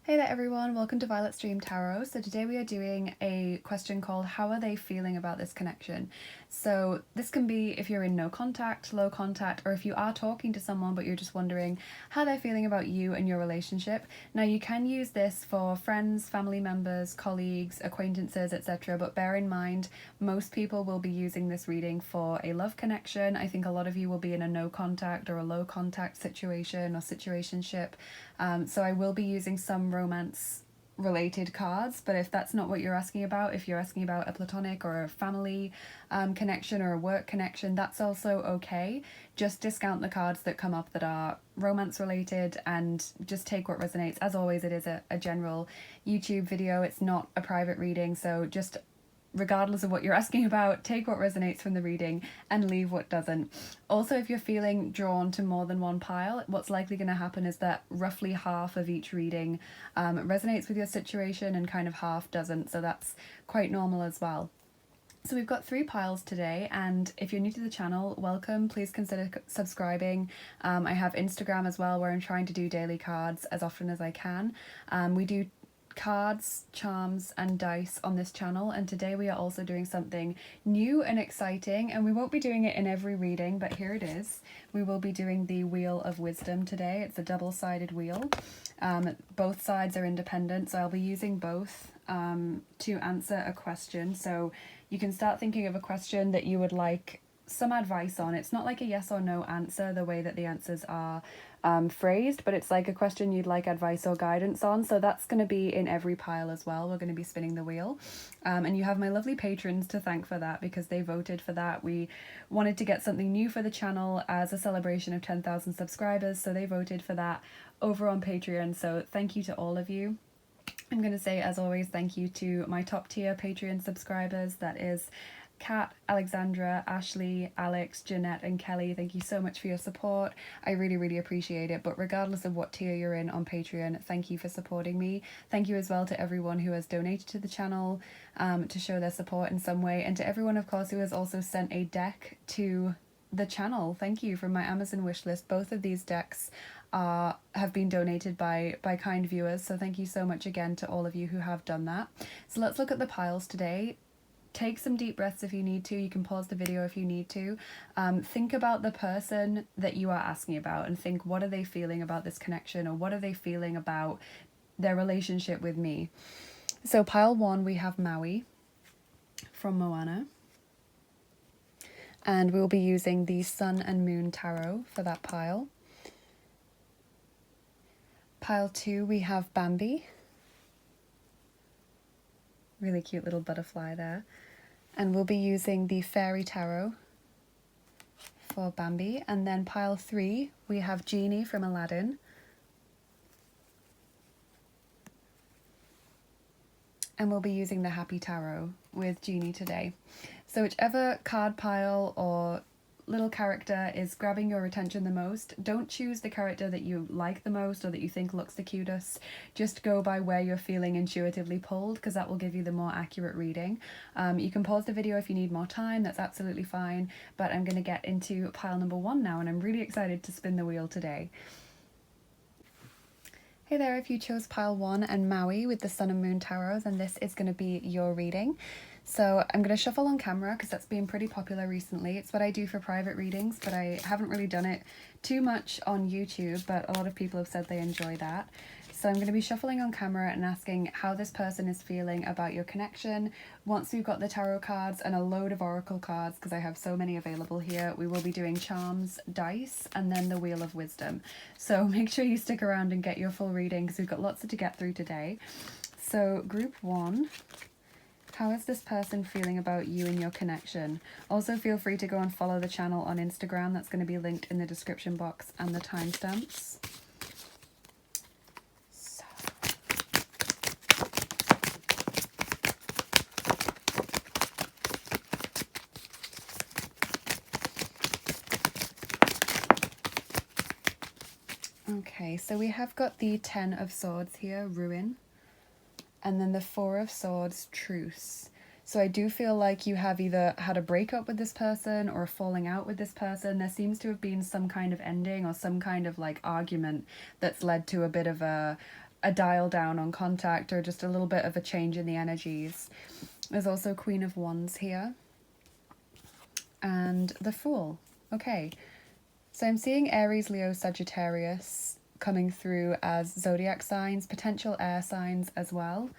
Hey there everyone, welcome to Violet's Dream Tarot. So today we are doing a question called how are they feeling about this connection? So this can be if you're in no contact, low contact, or if you are talking to someone but you're just wondering how they're feeling about you and your relationship. Now you can use this for friends, family members, colleagues, acquaintances, etc. But bear in mind, most people will be using this reading for a love connection. I think a lot of you will be in a no contact or a low contact situation or situationship. So I will be using some romance related cards, but if that's not what you're asking about, if you're asking about a platonic or a family connection or a work connection, that's also okay. Just discount the cards that come up that are romance related and just take what resonates. As always, it is a general YouTube video, it's not a private reading, so just regardless of what you're asking about, take what resonates from the reading and leave what doesn't. Also, if you're feeling drawn to more than one pile, what's likely going to happen is that roughly half of each reading resonates with your situation and kind of half doesn't, so that's quite normal as well. So we've got 3 piles today, and if you're new to the channel, welcome. Please consider subscribing. I have Instagram as well, where I'm trying to do daily cards as often as I can. We do cards, charms and dice on this channel, and today we are also doing something new and exciting, and we won't be doing it in every reading, but here it is. We will be doing the Wheel of Wisdom today. It's a double-sided wheel. Both sides are independent, so I'll be using both to answer a question. So you can start thinking of a question that you would like some advice on. It's not like a yes or no answer the way that the answers are phrased, but it's like a question you'd like advice or guidance on. So that's going to be in every pile as well. We're going to be spinning the wheel, and you have my lovely patrons to thank for that, because they voted for that. We wanted to get something new for the channel as a celebration of 10,000 subscribers, so they voted for that over on Patreon. So thank you to all of you. I'm going to say, as always, thank you to my top tier Patreon subscribers. That is Kat, Alexandra, Ashley, Alex, Jeanette and Kelly. Thank you so much for your support. I really appreciate it. But regardless of what tier you're in on Patreon, thank you for supporting me. Thank you as well to everyone who has donated to the channel to show their support in some way, and to everyone, of course, who has also sent a deck to the channel. Thank you from my Amazon wishlist. Both of these decks have been donated by kind viewers, so thank you so much again to all of you who have done that. So let's look at the piles today. Take some deep breaths if you need to. You can pause the video if you need to. Think about the person that you are asking about and think, what are they feeling about this connection, or what are they feeling about their relationship with me? So pile 1, we have Maui from Moana. And we'll be using the Sun and Moon Tarot for that pile. Pile 2, we have Bambi. Really cute little butterfly there. And we'll be using the Fairy Tarot for Bambi. And then pile 3, we have Genie from Aladdin. And we'll be using the Happy Tarot with Genie today. So whichever card pile or little character is grabbing your attention the most, don't choose the character that you like the most or that you think looks the cutest. Just go by where you're feeling intuitively pulled, because that will give you the more accurate reading. You can pause the video if you need more time, that's absolutely fine, but I'm going to get into pile number 1 now, and I'm really excited to spin the wheel today. Hey there, if you chose pile 1 and Maui with the Sun and Moon Tarot, then this is going to be your reading. So I'm going to shuffle on camera because that's been pretty popular recently. It's what I do for private readings, but I haven't really done it too much on YouTube, but a lot of people have said they enjoy that. So I'm going to be shuffling on camera and asking how this person is feeling about your connection. Once we've got the tarot cards and a load of oracle cards, because I have so many available here, we will be doing charms, dice, and then the Wheel of Wisdom. So make sure you stick around and get your full reading, because we've got lots to get through today. So group 1. How is this person feeling about you and your connection? Also feel free to go and follow the channel on Instagram. That's going to be linked in the description box and the timestamps. Okay, so we have got the 10 of Swords here, Ruin, and then the 4 of Swords, Truce. So I do feel like you have either had a breakup with this person or a falling out with this person. There seems to have been some kind of ending or some kind of like argument that's led to a bit of a a dial down on contact or just a little bit of a change in the energies. There's also Queen of Wands here. And the Fool. Okay. So I'm seeing Aries, Leo, Sagittarius coming through as zodiac signs, potential air signs as well.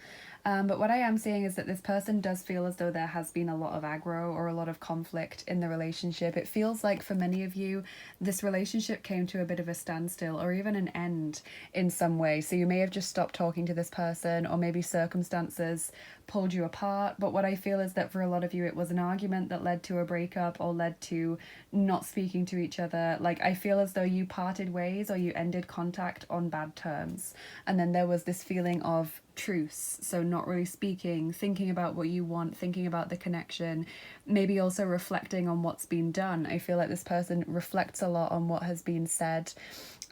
But what I am seeing is that this person does feel as though there has been a lot of aggro or a lot of conflict in the relationship. It feels like for many of you, this relationship came to a bit of a standstill or even an end in some way. So you may have just stopped talking to this person, or maybe circumstances pulled you apart. But what I feel is that for a lot of you, it was an argument that led to a breakup or led to not speaking to each other. Like, I feel as though you parted ways or you ended contact on bad terms. And then there was this feeling of truce, so not really speaking, thinking about what you want, thinking about the connection, maybe also reflecting on what's been done. I feel like this person reflects a lot on what has been said.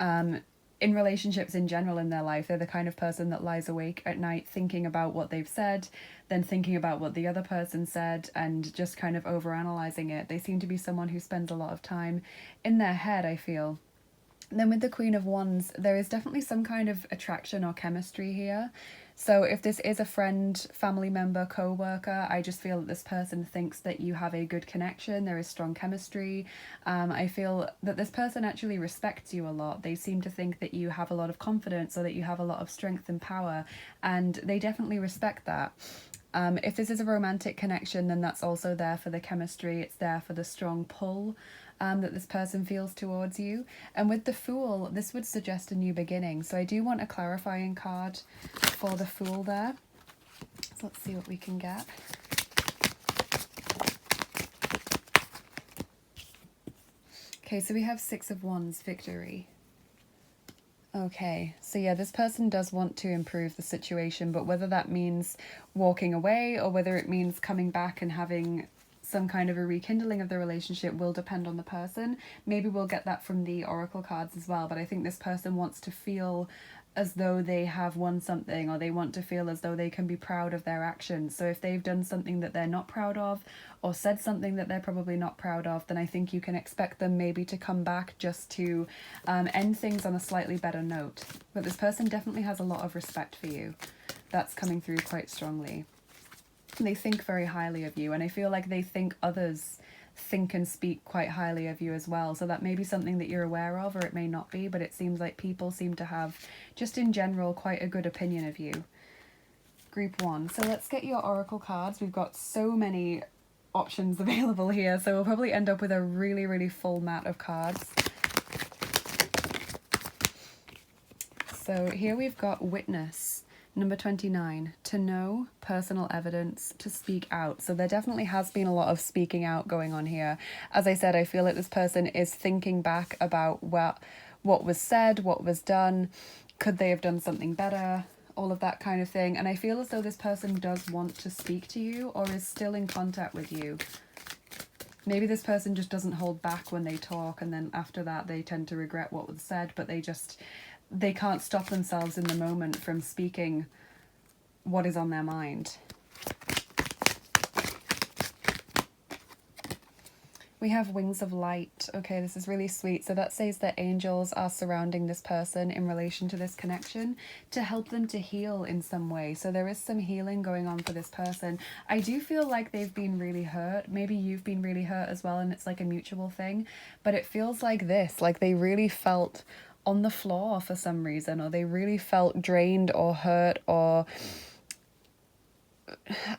In relationships in general in their life, they're the kind of person that lies awake at night thinking about what they've said, then thinking about what the other person said, and just kind of overanalyzing it. They seem to be someone who spends a lot of time in their head, I feel. Then with the Queen of Wands, there is definitely some kind of attraction or chemistry here. So if this is a friend, family member, co-worker, I just feel that this person thinks that you have a good connection, there is strong chemistry. I feel that this person actually respects you a lot. They seem to think that you have a lot of confidence or that you have a lot of strength and power, and they definitely respect that. If this is a romantic connection, then that's also there for the chemistry. It's there for the strong pull that this person feels towards you. And with the Fool, this would suggest a new beginning. So I do want a clarifying card for the Fool there. So let's see what we can get. Okay, so we have Six of Wands, victory. Okay, so yeah, this person does want to improve the situation, but whether that means walking away or whether it means coming back and having some kind of a rekindling of the relationship will depend on the person. Maybe we'll get that from the oracle cards as well, but I think this person wants to feel as though they have won something, or they want to feel as though they can be proud of their actions. So if they've done something that they're not proud of, or said something that they're probably not proud of, then I think you can expect them maybe to come back just to end things on a slightly better note. But this person definitely has a lot of respect for you. That's coming through quite strongly. They think very highly of you, and I feel like they think others think and speak quite highly of you as well. So that may be something that you're aware of, or it may not be, but it seems like people seem to have, just in general, quite a good opinion of you. Group 1. So let's get your oracle cards. We've got so many options available here, so we'll probably end up with a really, really full mat of cards. So here we've got Witness. Number 29, to know, personal evidence, to speak out. So there definitely has been a lot of speaking out going on here. As I said, I feel like this person is thinking back about what was said, what was done, could they have done something better, all of that kind of thing. And I feel as though this person does want to speak to you or is still in contact with you. Maybe this person just doesn't hold back when they talk, and then after that they tend to regret what was said, but they can't stop themselves in the moment from speaking what is on their mind. We have Wings of Light. Okay, this is really sweet. So that says that angels are surrounding this person in relation to this connection to help them to heal in some way. So there is some healing going on for this person. I do feel like they've been really hurt. Maybe you've been really hurt as well, and it's like a mutual thing. But it feels like this, like they really felt on the floor for some reason, or they really felt drained or hurt, or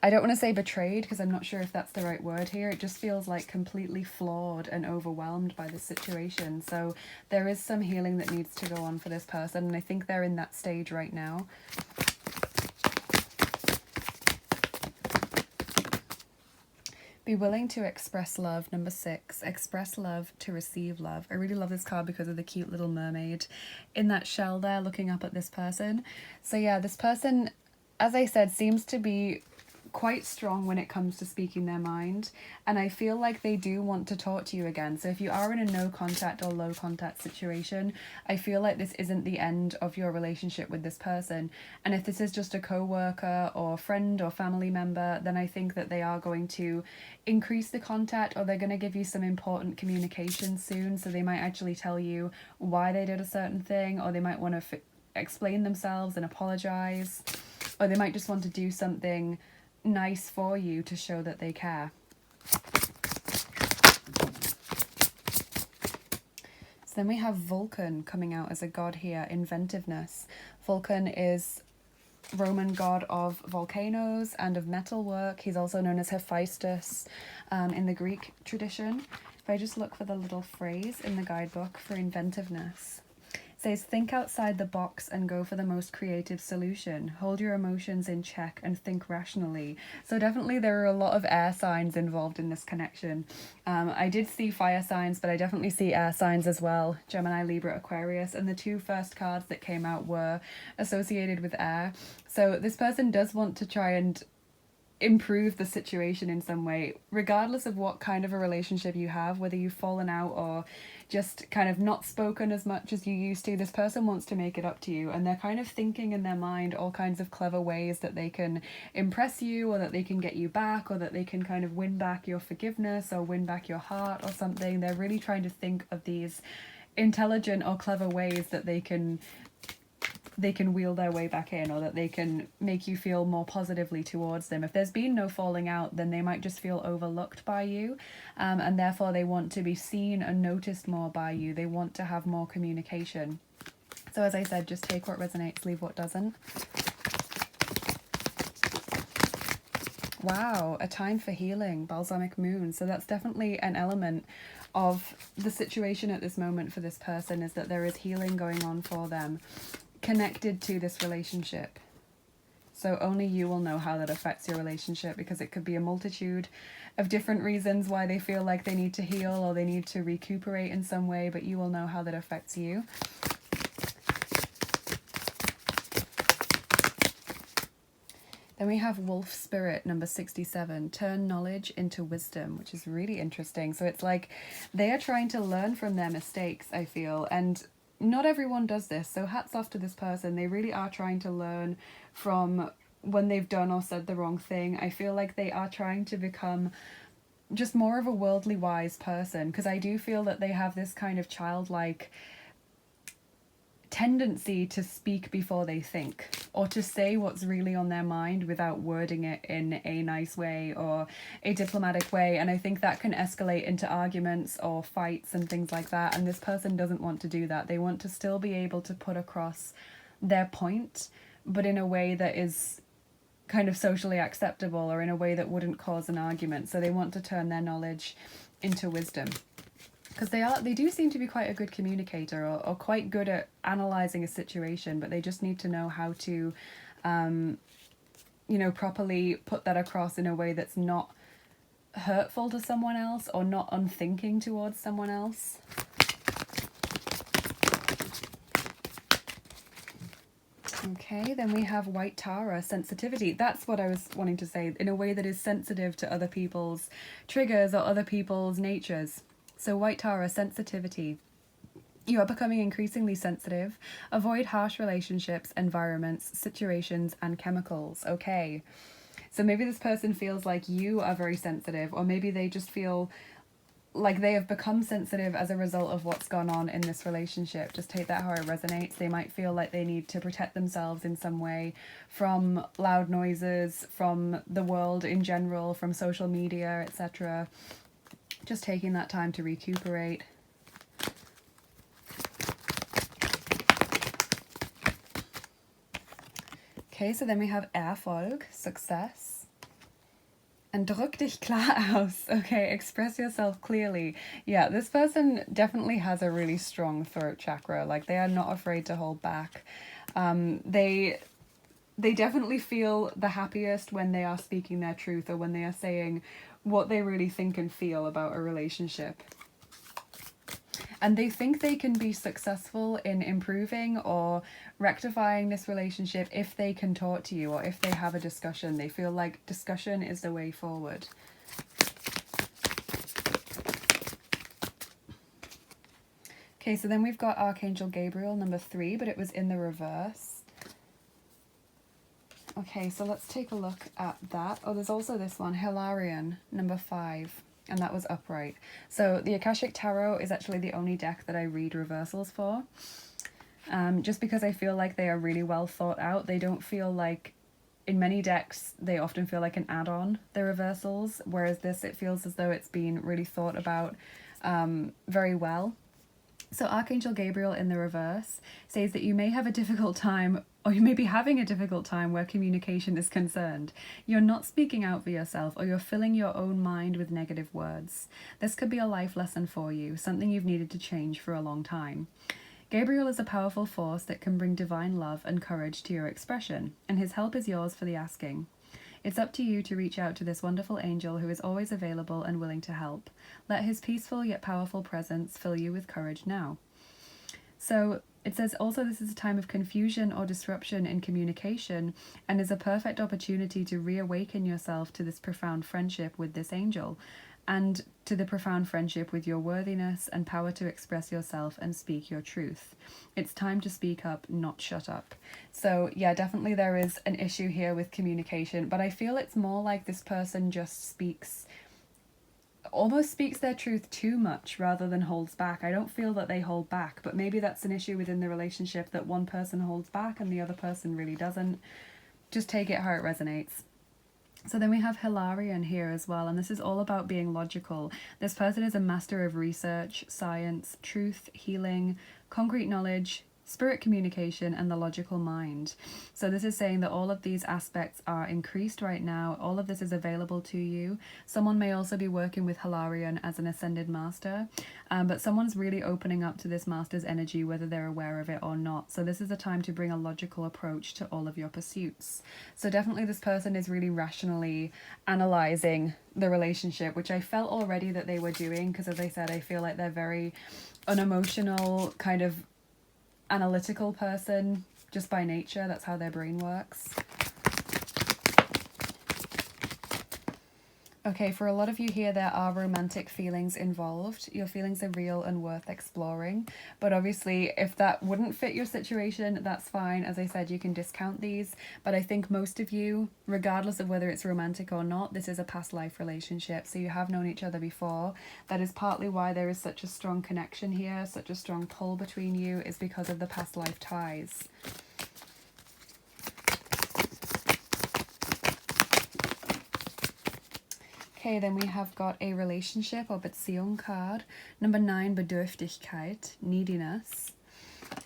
I don't want to say betrayed because I'm not sure if that's the right word here. It just feels like completely flawed and overwhelmed by the situation. So there is some healing that needs to go on for this person, and I think they're in that stage right now. Be willing to express love. Number 6, express love to receive love. I really love this card because of the cute little mermaid in that shell there looking up at this person. So yeah, this person, as I said, seems to be quite strong when it comes to speaking their mind, and I feel like they do want to talk to you again. So if you are in a no contact or low contact situation, I feel like this isn't the end of your relationship with this person. And if this is just a co-worker or friend or family member, then I think that they are going to increase the contact, or they're going to give you some important communication soon. So they might actually tell you why they did a certain thing, or they might want to explain themselves and apologize, or they might just want to do something nice for you to show that they care. So then we have Vulcan coming out as a god here, inventiveness. Vulcan is Roman god of volcanoes and of metalwork. He's also known as Hephaestus in the Greek tradition. If I just look for the little phrase in the guidebook for inventiveness, it says, think outside the box and go for the most creative solution. Hold your emotions in check and think rationally. So definitely there are a lot of air signs involved in this connection. I did see fire signs, but I definitely see air signs as well. Gemini, Libra, Aquarius, and the two first cards that came out were associated with air. So this person does want to try and improve the situation in some way, regardless of what kind of a relationship you have, whether you've fallen out or just kind of not spoken as much as you used to. This person wants to make it up to you, and they're kind of thinking in their mind all kinds of clever ways that they can impress you, or that they can get you back, or that they can kind of win back your forgiveness or win back your heart or something. They're really trying to think of these intelligent or clever ways that they can wheel their way back in, or that they can make you feel more positively towards them. If there's been no falling out, then they might just feel overlooked by you, and therefore they want to be seen and noticed more by you. They want to have more communication. So as I said, just take what resonates, leave what doesn't. Wow, a time for healing, balsamic moon. So that's definitely an element of the situation at this moment for this person, is that there is healing going on for them, connected to this relationship. So only you will know how that affects your relationship, because it could be a multitude of different reasons why they feel like they need to heal or they need to recuperate in some way, but you will know how that affects you. Then we have Wolf Spirit, number 67, turn knowledge into wisdom, which is really interesting. So it's like they are trying to learn from their mistakes, I feel, and not everyone does this, so hats off to this person. They really are trying to learn from when they've done or said the wrong thing. I feel like they are trying to become just more of a worldly wise person, because I do feel that they have this kind of childlike tendency to speak before they think, or to say what's really on their mind without wording it in a nice way or a diplomatic way. And I think that can escalate into arguments or fights and things like that. And this person doesn't want to do that. They want to still be able to put across their point, but in a way that is kind of socially acceptable, or in a way that wouldn't cause an argument. So they want to turn their knowledge into wisdom, because they do seem to be quite a good communicator, or quite good at analysing a situation, but they just need to know how to, properly put that across in a way that's not hurtful to someone else, or not unthinking towards someone else. Okay, then we have White Tara, sensitivity. That's what I was wanting to say, in a way that is sensitive to other people's triggers or other people's natures. So White Tara, sensitivity. You are becoming increasingly sensitive. Avoid harsh relationships, environments, situations, and chemicals. Okay. So maybe this person feels like you are very sensitive, or maybe they just feel like they have become sensitive as a result of what's gone on in this relationship. Just take that how it resonates. They might feel like they need to protect themselves in some way from loud noises, from the world in general, from social media, etc. Just taking that time to recuperate. Okay, so then we have Erfolg, success. And drück dich klar aus. Okay, express yourself clearly. Yeah, this person definitely has a really strong throat chakra. Like, they are not afraid to hold back. They definitely feel the happiest when they are speaking their truth, or when they are saying what they really think and feel about a relationship. And they think they can be successful in improving or rectifying this relationship if they can talk to you, or if they have a discussion. They feel like discussion is the way forward. Okay, so then we've got Archangel Gabriel, number 3, but it was in the reverse. Okay, so let's take a look at that. Oh, there's also this one, Hilarion, number 5. And that was upright. So the Akashic Tarot is actually the only deck that I read reversals for. just because I feel like they are really well thought out. They don't feel like, in many decks, they often feel like an add-on, the reversals, whereas this, it feels as though it's been really thought about very well. So Archangel Gabriel in the reverse says that you may have a difficult time, or you may be having a difficult time where communication is concerned. You're not speaking out for yourself, or you're filling your own mind with negative words. This could be a life lesson for you, something you've needed to change for a long time. Gabriel is a powerful force that can bring divine love and courage to your expression, and his help is yours for the asking. It's up to you to reach out to this wonderful angel who is always available and willing to help. Let his peaceful yet powerful presence fill you with courage now. So it says also this is a time of confusion or disruption in communication and is a perfect opportunity to reawaken yourself to this profound friendship with this angel and to the profound friendship with your worthiness and power to express yourself and speak your truth. It's time to speak up, not shut up. So yeah, definitely there is an issue here with communication, but I feel it's more like this person just almost speaks their truth too much rather than holds back. I don't feel that they hold back, but maybe that's an issue within the relationship, that one person holds back and the other person really doesn't. Just take it how it resonates. So then we have Hilarion here as well, and this is all about being logical. This person is a master of research, science, truth, healing, concrete knowledge, spirit communication, and the logical mind. So this is saying that all of these aspects are increased right now. All of this is available to you. Someone may also be working with Hilarion as an ascended master, but someone's really opening up to this master's energy, whether they're aware of it or not. So this is a time to bring a logical approach to all of your pursuits. So definitely this person is really rationally analyzing the relationship, which I felt already that they were doing, because as I said, I feel like they're very unemotional, kind of analytical person just by nature. That's how their brain works. Okay, for a lot of you here, there are romantic feelings involved. Your feelings are real and worth exploring. But obviously, if that wouldn't fit your situation, that's fine. As I said, you can discount these. But I think most of you, regardless of whether it's romantic or not, this is a past life relationship. So you have known each other before. That is partly why there is such a strong connection here, such a strong pull between you, is because of the past life ties. Okay, then we have got a relationship or Beziehung card. Number 9, Bedürftigkeit, neediness.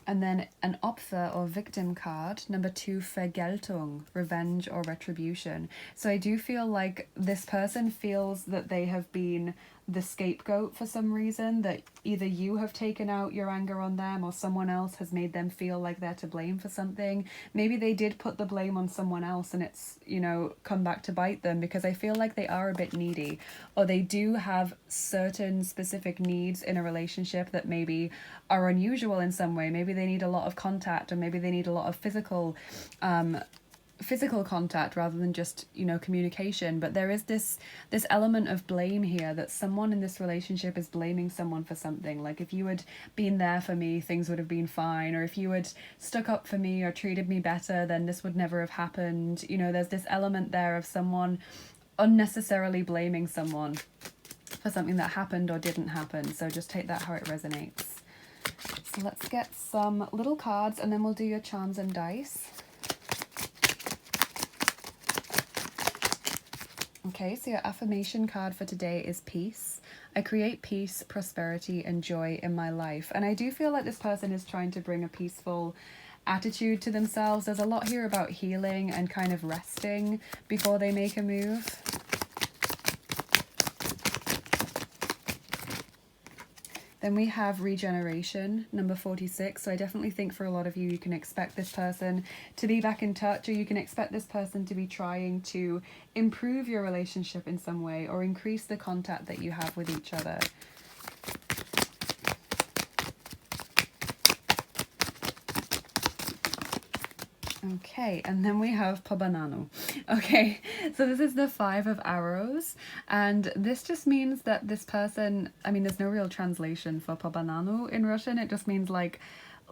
And then an Opfer or victim card. Number 2, Vergeltung, revenge or retribution. So I do feel like this person feels that they have been the scapegoat for some reason, that either you have taken out your anger on them or someone else has made them feel like they're to blame for something. Maybe they did put the blame on someone else and it's, you know, come back to bite them, because I feel like they are a bit needy, or they do have certain specific needs in a relationship that maybe are unusual in some way. Maybe they need a lot of contact, or maybe they need a lot of physical contact rather than just, you know, communication. But there is this element of blame here, that someone in this relationship is blaming someone for something. Like, if you had been there for me, things would have been fine, or if you had stuck up for me or treated me better, then this would never have happened. You know, there's this element there of someone unnecessarily blaming someone for something that happened or didn't happen. So just take that how it resonates. So let's get some little cards and then we'll do your charms and dice. Okay, so your affirmation card for today is peace. I create peace, prosperity, and joy in my life. And I do feel like this person is trying to bring a peaceful attitude to themselves. There's a lot here about healing and kind of resting before they make a move. Then we have regeneration, number 46. So I definitely think for a lot of you, you can expect this person to be back in touch, or you can expect this person to be trying to improve your relationship in some way or increase the contact that you have with each other. Okay, and then we have Pabanano. Okay, so this is the 5 of arrows, and this just means that this person, I mean, there's no real translation for Pabanano in Russian. It just means like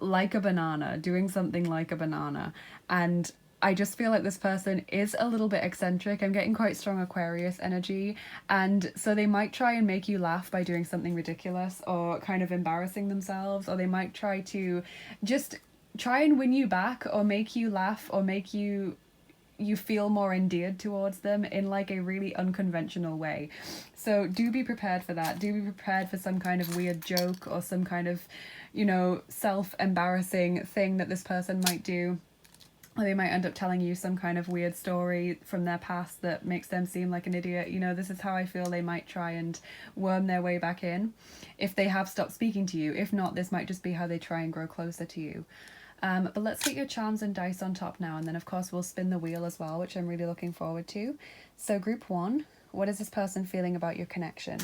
a banana, doing something like a banana. And I just feel like this person is a little bit eccentric. I'm getting quite strong Aquarius energy, and so they might try and make you laugh by doing something ridiculous or kind of embarrassing themselves, or they might try to just try and win you back or make you laugh or make you feel more endeared towards them in like a really unconventional way. So do be prepared for that. Do be prepared for some kind of weird joke or some kind of, self-embarrassing thing that this person might do. Or they might end up telling you some kind of weird story from their past that makes them seem like an idiot. This is how I feel they might try and worm their way back in if they have stopped speaking to you. If not, this might just be how they try and grow closer to you. But let's get your charms and dice on top now, and then of course we'll spin the wheel as well, which I'm really looking forward to. So group 1, what is this person feeling about your connection?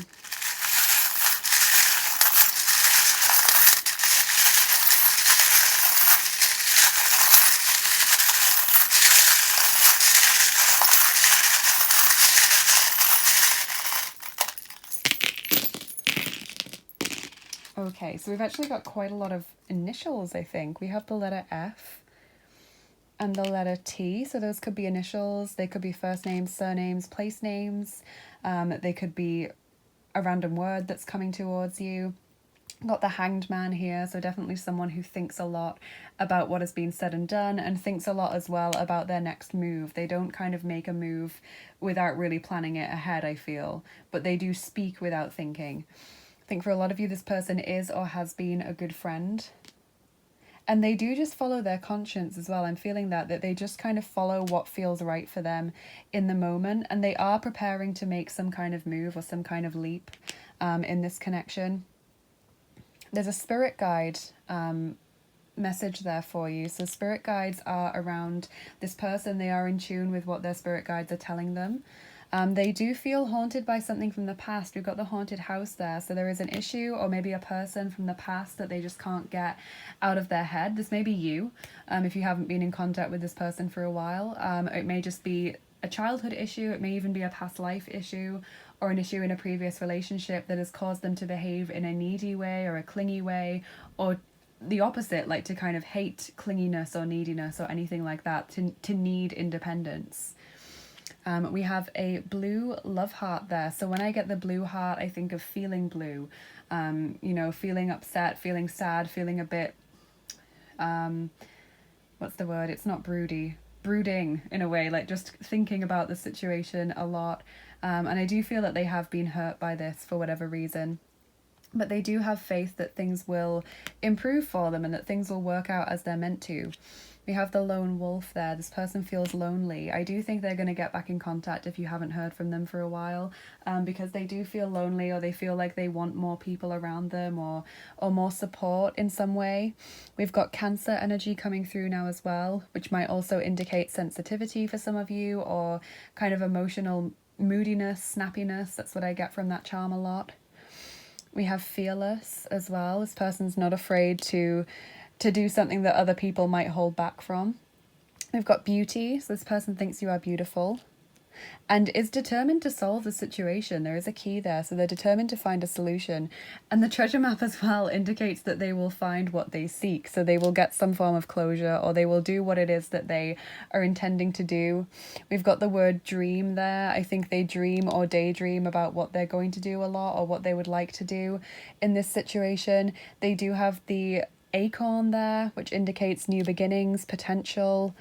Okay, so we've actually got quite a lot of initials, I think. We have the letter F and the letter T, so those could be initials, they could be first names, surnames, place names, they could be a random word that's coming towards you. Got the Hanged Man here, so definitely someone who thinks a lot about what has been said and done, and thinks a lot as well about their next move. They don't kind of make a move without really planning it ahead, I feel, but they do speak without thinking. I think for a lot of you, this person is or has been a good friend. And they do just follow their conscience as well. I'm feeling that they just kind of follow what feels right for them in the moment. And they are preparing to make some kind of move or some kind of leap in this connection. There's a spirit guide message there for you. So spirit guides are around this person. They are in tune with what their spirit guides are telling them. They do feel haunted by something from the past. We've got the haunted house there. So there is an issue or maybe a person from the past that they just can't get out of their head. This may be you, if you haven't been in contact with this person for a while. It may just be a childhood issue. It may even be a past life issue or an issue in a previous relationship that has caused them to behave in a needy way or a clingy way, or the opposite, like to kind of hate clinginess or neediness or anything like that, to need independence. We have a blue love heart there. So when I get the blue heart, I think of feeling blue, feeling upset, feeling sad, feeling a bit, what's the word? It's not brooding in a way, like just thinking about the situation a lot. And I do feel that they have been hurt by this for whatever reason. But they do have faith that things will improve for them and that things will work out as they're meant to. We have the lone wolf there. This person feels lonely. I do think they're going to get back in contact if you haven't heard from them for a while, because they do feel lonely, or they feel like they want more people around them, or more support in some way. We've got Cancer energy coming through now as well, which might also indicate sensitivity for some of you, or kind of emotional moodiness, snappiness. That's what I get from that charm a lot. We have fearless as well. This person's not afraid to do something that other people might hold back from. We've got beauty. So this person thinks you are beautiful and is determined to solve the situation. There is a key there. So they're determined to find a solution. And the treasure map as well indicates that they will find what they seek. So they will get some form of closure, or they will do what it is that they are intending to do. We've got the word dream there. I think they dream or daydream about what they're going to do a lot, or what they would like to do in this situation. They do have the acorn there, which indicates new beginnings, potential,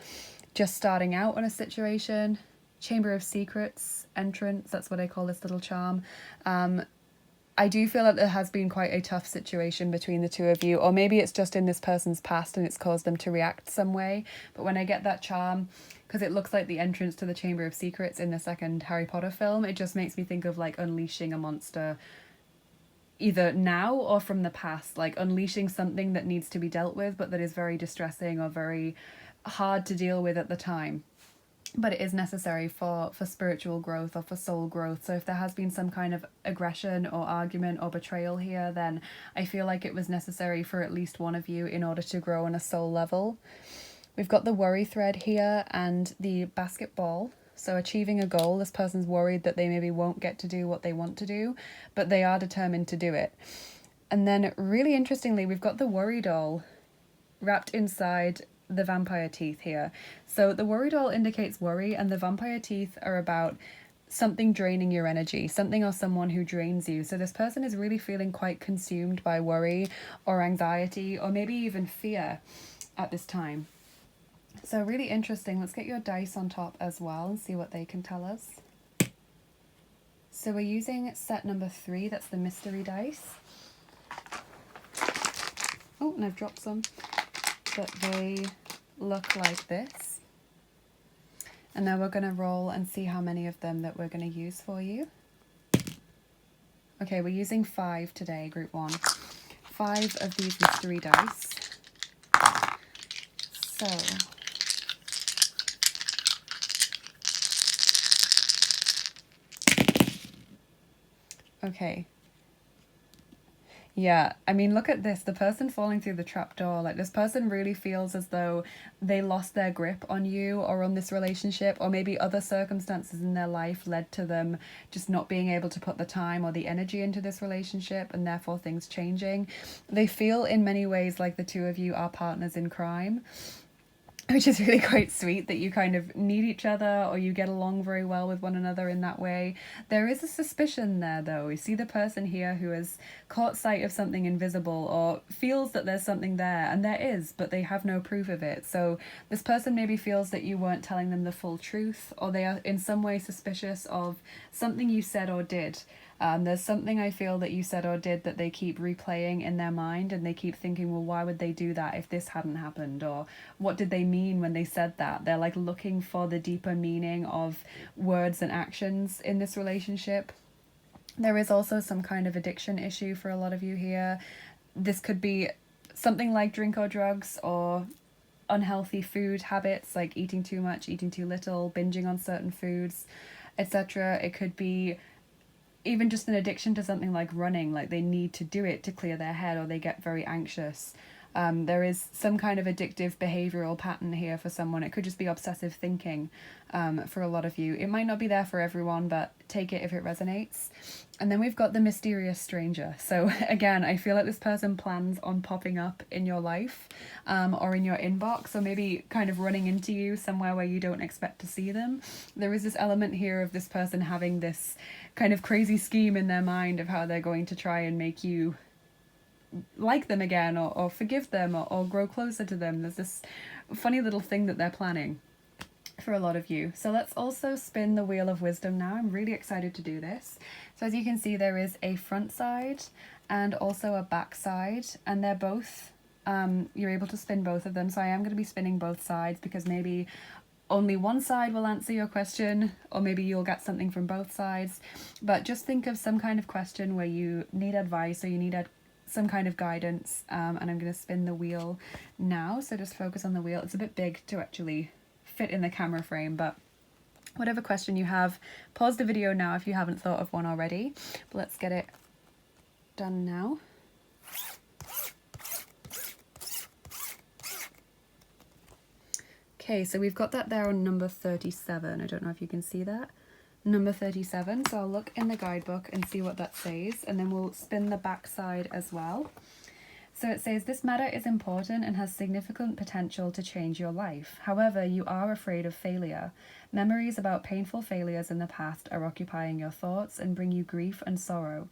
just starting out on a situation. Chamber of Secrets, entrance, that's what I call this little charm. I do feel that there has been quite a tough situation between the two of you, or maybe it's just in this person's past and it's caused them to react some way. But when I get that charm, because it looks like the entrance to the Chamber of Secrets in the second Harry Potter film, it just makes me think of like unleashing a monster either now or from the past, like unleashing something that needs to be dealt with but that is very distressing or very hard to deal with at the time, but it is necessary for spiritual growth or for soul growth. So if there has been some kind of aggression or argument or betrayal here, then I feel like it was necessary for at least one of you in order to grow on a soul level. We've got the worry thread here and the basketball. So achieving a goal, this person's worried that they maybe won't get to do what they want to do, but they are determined to do it. And then really interestingly, we've got the worry doll wrapped inside the vampire teeth here. So the worry doll indicates worry, and the vampire teeth are about something draining your energy, something or someone who drains you. So this person is really feeling quite consumed by worry or anxiety or maybe even fear. at this time. So really interesting. Let's get your dice on top as well and see what they can tell us. So we're using set number 3, that's the mystery dice. Oh, and I've dropped some. But they look like this. And now we're going to roll and see how many of them that we're going to use for you. Okay, we're using 5 today, group 1. 5 of these mystery dice. So, okay. Yeah, I mean, look at this. The person falling through the trapdoor, like this person really feels as though they lost their grip on you or on this relationship, or maybe other circumstances in their life led to them just not being able to put the time or the energy into this relationship, and therefore things changing. They feel in many ways like the two of you are partners in crime, which is really quite sweet that you kind of need each other or you get along very well with one another in that way. There is a suspicion there though. You see the person here who has caught sight of something invisible or feels that there's something there, and there is, but they have no proof of it. So this person maybe feels that you weren't telling them the full truth, or they are in some way suspicious of something you said or did. There's something I feel that you said or did that they keep replaying in their mind, and they keep thinking, well, why would they do that if this hadn't happened? Or what did they mean when they said that? They're like looking for the deeper meaning of words and actions in this relationship. There is also some kind of addiction issue for a lot of you here. This could be something like drink or drugs, or unhealthy food habits like eating too much, eating too little, binging on certain foods, etc. It could be even just an addiction to something like running, like they need to do it to clear their head, or they get very anxious. There is some kind of addictive behavioral pattern here for someone. It could just be obsessive thinking for a lot of you. It might not be there for everyone, but take it if it resonates. And then we've got the mysterious stranger. So again, I feel like this person plans on popping up in your life or in your inbox, or maybe kind of running into you somewhere where you don't expect to see them. There is this element here of this person having this kind of crazy scheme in their mind of how they're going to try and make you like them again, or forgive them, or grow closer to them. There's this funny little thing that they're planning for a lot of you. So let's also spin the wheel of wisdom now. I'm really excited to do this. So as you can see, there is a front side and also a back side, and they're both you're able to spin both of them. So I am going to be spinning both sides because maybe only one side will answer your question, or maybe you'll get something from both sides. But just think of some kind of question where you need advice or you need some kind of guidance, and I'm going to spin the wheel now. So just focus on the wheel. It's a bit big to actually fit in the camera frame, but whatever question you have, pause the video now if you haven't thought of one already. But let's get it done now. Okay, so we've got that there on number 37. I don't know if you can see that. Number 37. So I'll look in the guidebook and see what that says, and then we'll spin the back side as well. So it says, this matter is important and has significant potential to change your life. However, you are afraid of failure. Memories about painful failures in the past are occupying your thoughts and bring you grief and sorrow.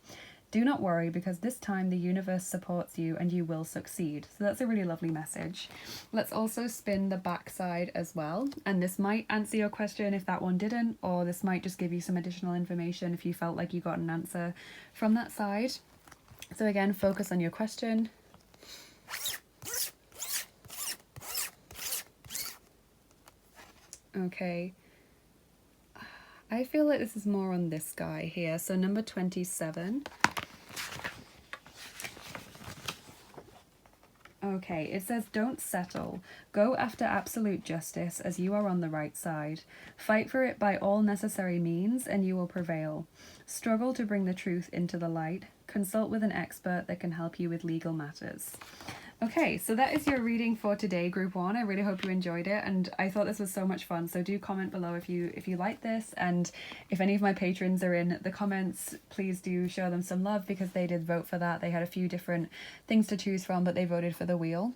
Do not worry, because this time the universe supports you and you will succeed. So that's a really lovely message. Let's also spin the back side as well. And this might answer your question if that one didn't, or this might just give you some additional information if you felt like you got an answer from that side. So again, focus on your question. Okay. I feel like this is more on this guy here. So number 27. Okay, it says, don't settle. Go after absolute justice as you are on the right side. Fight for it by all necessary means and you will prevail. Struggle to bring the truth into the light. Consult with an expert that can help you with legal matters. Okay, so that is your reading for today, Group 1. I really hope you enjoyed it, and I thought this was so much fun. So do comment below if you like this, and if any of my patrons are in the comments, please do show them some love because they did vote for that. They had a few different things to choose from, but they voted for the wheel.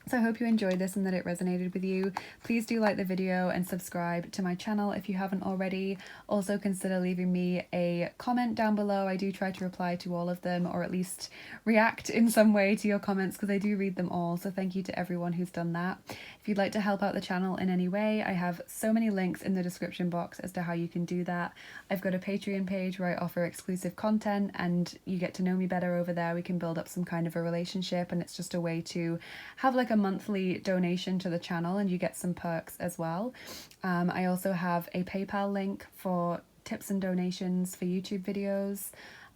So I hope you enjoyed this and that it resonated with you. Please do like the video and subscribe to my channel if you haven't already. Also consider leaving me a comment down below. I do try to reply to all of them, or at least react in some way to your comments, because I do read them all. So thank you to everyone who's done that. If you'd like to help out the channel in any way, I have so many links in the description box as to how you can do that. I've got a Patreon page where I offer exclusive content and you get to know me better over there. We can build up some kind of a relationship, and it's just a way to have like a monthly donation to the channel and you get some perks as well. I also have a PayPal link for tips and donations for YouTube videos.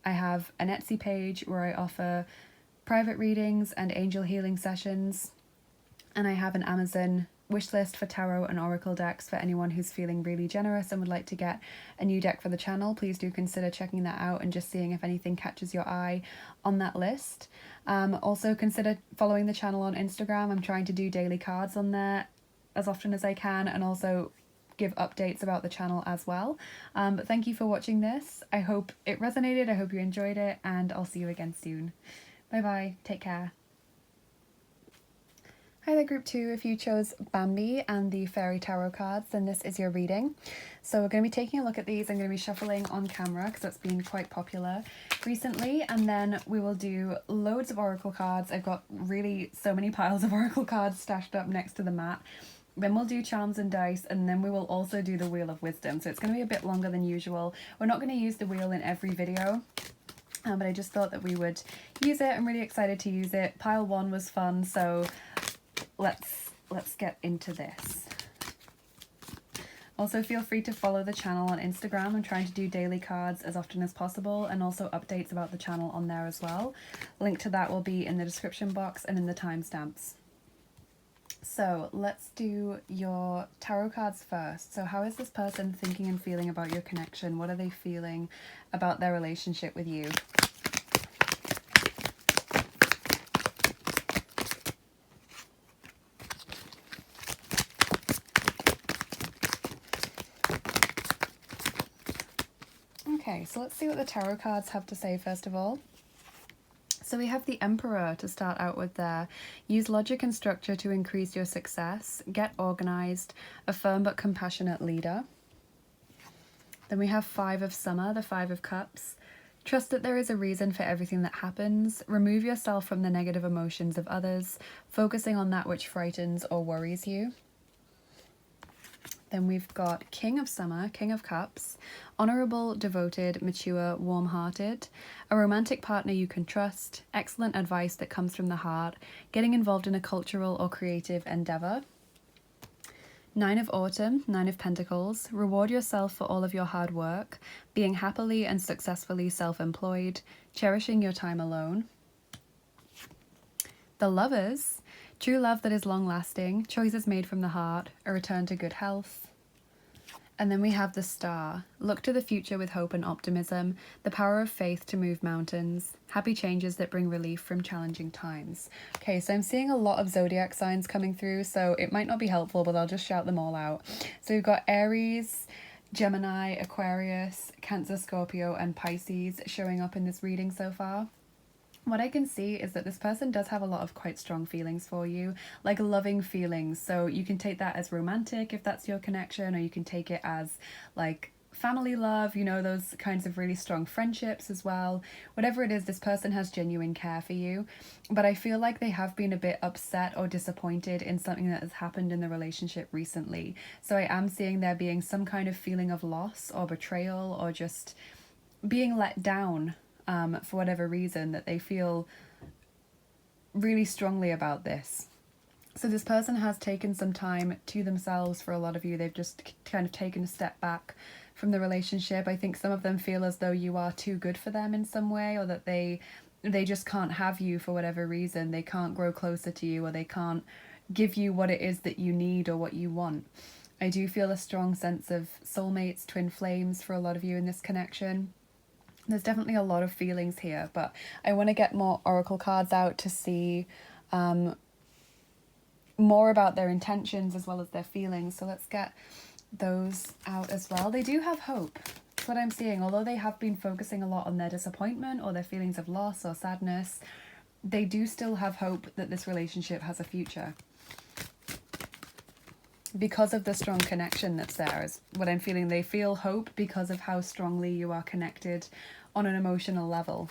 I have an Etsy page where I offer private readings and angel healing sessions. And I have an Amazon wishlist for tarot and oracle decks for anyone who's feeling really generous and would like to get a new deck for the channel. Please do consider checking that out and just seeing if anything catches your eye on that list. Also consider following the channel on Instagram. I'm trying to do daily cards on there as often as I can, and also give updates about the channel as well. But thank you for watching this. I hope it resonated, I hope you enjoyed it, and I'll see you again soon. Bye bye, take care. Hi there group 2, if you chose Bambi and the Fairy Tarot cards, then this is your reading. So we're going to be taking a look at these. I'm going to be shuffling on camera because that's been quite popular recently, and then we will do loads of oracle cards. I've got really so many piles of oracle cards stashed up next to the mat. Then we'll do charms and dice, and then we will also do the Wheel of Wisdom. So it's going to be a bit longer than usual. We're not going to use the wheel in every video. But I just thought that we would use it. I'm really excited to use it. Pile 1 was fun, so let's get into this. Also feel free to follow the channel on Instagram. I'm trying to do daily cards as often as possible, and also updates about the channel on there as well. Link to that will be in the description box and in the timestamps. So let's do your tarot cards first. So how is this person thinking and feeling about your connection? What are they feeling about their relationship with you? Okay, so let's see what the tarot cards have to say first of all. So we have the Emperor to start out with there. Use logic and structure to increase your success. Get organized. A firm but compassionate leader. Then we have 5 of Summer, the 5 of Cups. Trust that there is a reason for everything that happens. Remove yourself from the negative emotions of others, focusing on that which frightens or worries you. Then we've got King of Summer, King of Cups, honourable, devoted, mature, warm-hearted, a romantic partner you can trust, excellent advice that comes from the heart, getting involved in a cultural or creative endeavour. 9 of Autumn, 9 of Pentacles, reward yourself for all of your hard work, being happily and successfully self-employed, cherishing your time alone. The Lovers, true love that is long-lasting, choices made from the heart, a return to good health. And then we have the Star. Look to the future with hope and optimism, the power of faith to move mountains, happy changes that bring relief from challenging times. Okay, so I'm seeing a lot of zodiac signs coming through, so it might not be helpful, but I'll just shout them all out. So we've got Aries, Gemini, Aquarius, Cancer, Scorpio, and Pisces showing up in this reading so far. What I can see is that this person does have a lot of quite strong feelings for you, like loving feelings. So you can take that as romantic if that's your connection, or you can take it as like family love, you know, those kinds of really strong friendships as well. Whatever it is, this person has genuine care for you. But I feel like they have been a bit upset or disappointed in something that has happened in the relationship recently. So I am seeing there being some kind of feeling of loss or betrayal, or just being let down for whatever reason, that they feel really strongly about this. So this person has taken some time to themselves. For a lot of you, they've just kind of taken a step back from the relationship. I think some of them feel as though you are too good for them in some way, or that they just can't have you for whatever reason. They can't grow closer to you, or they can't give you what it is that you need or what you want. I do feel a strong sense of soulmates, twin flames for a lot of you in this connection. There's definitely a lot of feelings here, but I want to get more oracle cards out to see more about their intentions as well as their feelings. So let's get those out as well. They do have hope. That's what I'm seeing. Although they have been focusing a lot on their disappointment or their feelings of loss or sadness, they do still have hope that this relationship has a future. Because of the strong connection that's there is what I'm feeling. They feel hope because of how strongly you are connected on an emotional level.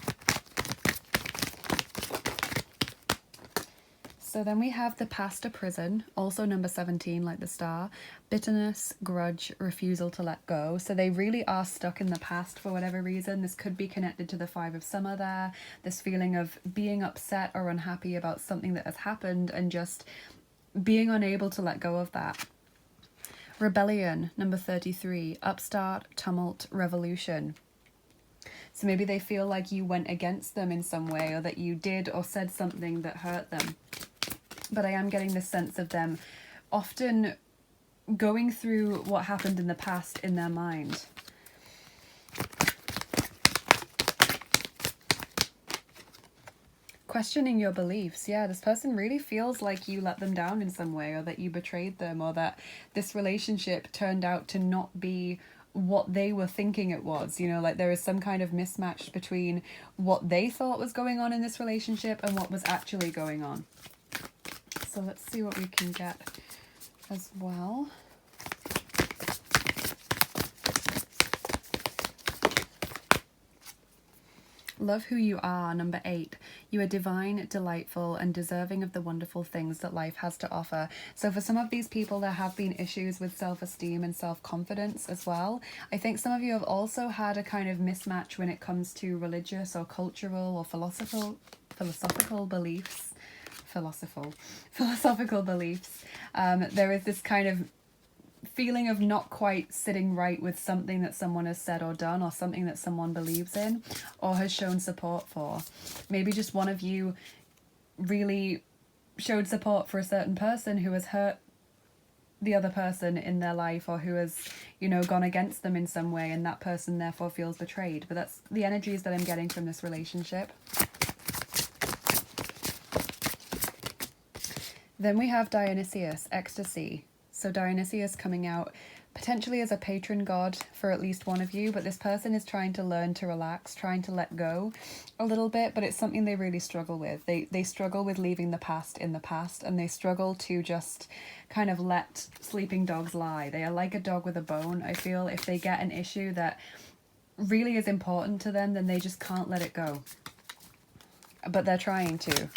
So then we have the past, a prison, also number 17, like the star, bitterness, grudge, refusal to let go. So they really are stuck in the past for whatever reason. This could be connected to the Five of Summer there, this feeling of being upset or unhappy about something that has happened and just being unable to let go of that. Rebellion, number 33, upstart, tumult, revolution. So maybe they feel like you went against them in some way, or that you did or said something that hurt them. But I am getting this sense of them often going through what happened in the past in their mind. Questioning your beliefs. Yeah, this person really feels like you let them down in some way, or that you betrayed them, or that this relationship turned out to not be what they were thinking it was. You know, like there is some kind of mismatch between what they thought was going on in this relationship and what was actually going on. So let's see what we can get as well. Love who you are, number 8. You are divine, delightful, and deserving of the wonderful things that life has to offer. So for some of these people, there have been issues with self-esteem and self-confidence as well. I think some of you have also had a kind of mismatch when it comes to religious or cultural or philosophical beliefs. Philosophical beliefs. There is this kind of feeling of not quite sitting right with something that someone has said or done, or something that someone believes in or has shown support for. Maybe just one of you really showed support for a certain person who has hurt the other person in their life, or who has, you know, gone against them in some way, and that person therefore feels betrayed. But that's the energies that I'm getting from this relationship. Then we have Dionysius, ecstasy. So Dionysius coming out potentially as a patron god for at least one of you, but this person is trying to learn to relax, trying to let go a little bit, but it's something they really struggle with. They struggle with leaving the past in the past, and they struggle to just kind of let sleeping dogs lie. They are like a dog with a bone. I feel if they get an issue that really is important to them, then they just can't let it go. But they're trying to.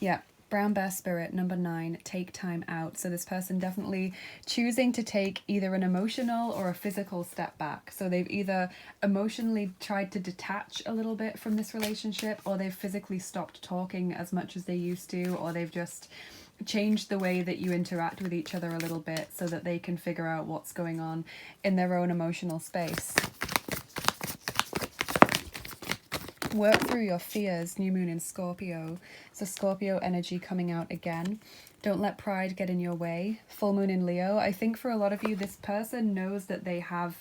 Yeah, brown bear spirit, number 9, take time out. So this person definitely choosing to take either an emotional or a physical step back. So they've either emotionally tried to detach a little bit from this relationship, or they've physically stopped talking as much as they used to, or they've just changed the way that you interact with each other a little bit so that they can figure out what's going on in their own emotional space. Work through your fears, new moon in Scorpio. So Scorpio energy coming out again. Don't let pride get in your way. Full moon in Leo. I think for a lot of you, this person knows that they have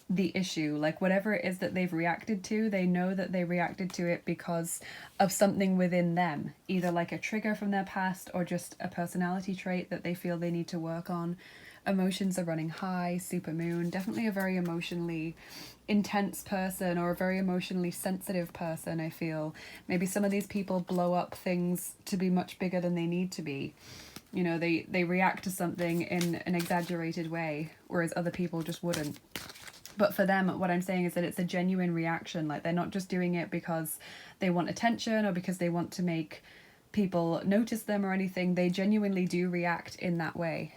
the issue. Like whatever it is that they've reacted to, they know that they reacted to it because of something within them. Either like a trigger from their past, or just a personality trait that they feel they need to work on. Emotions are running high, super moon. Definitely a very emotionally intense person, or a very emotionally sensitive person, I feel. Maybe some of these people blow up things to be much bigger than they need to be. You know, they react to something in an exaggerated way, whereas other people just wouldn't. But for them, what I'm saying is that it's a genuine reaction. Like they're not just doing it because they want attention or because they want to make people notice them or anything. They genuinely do react in that way.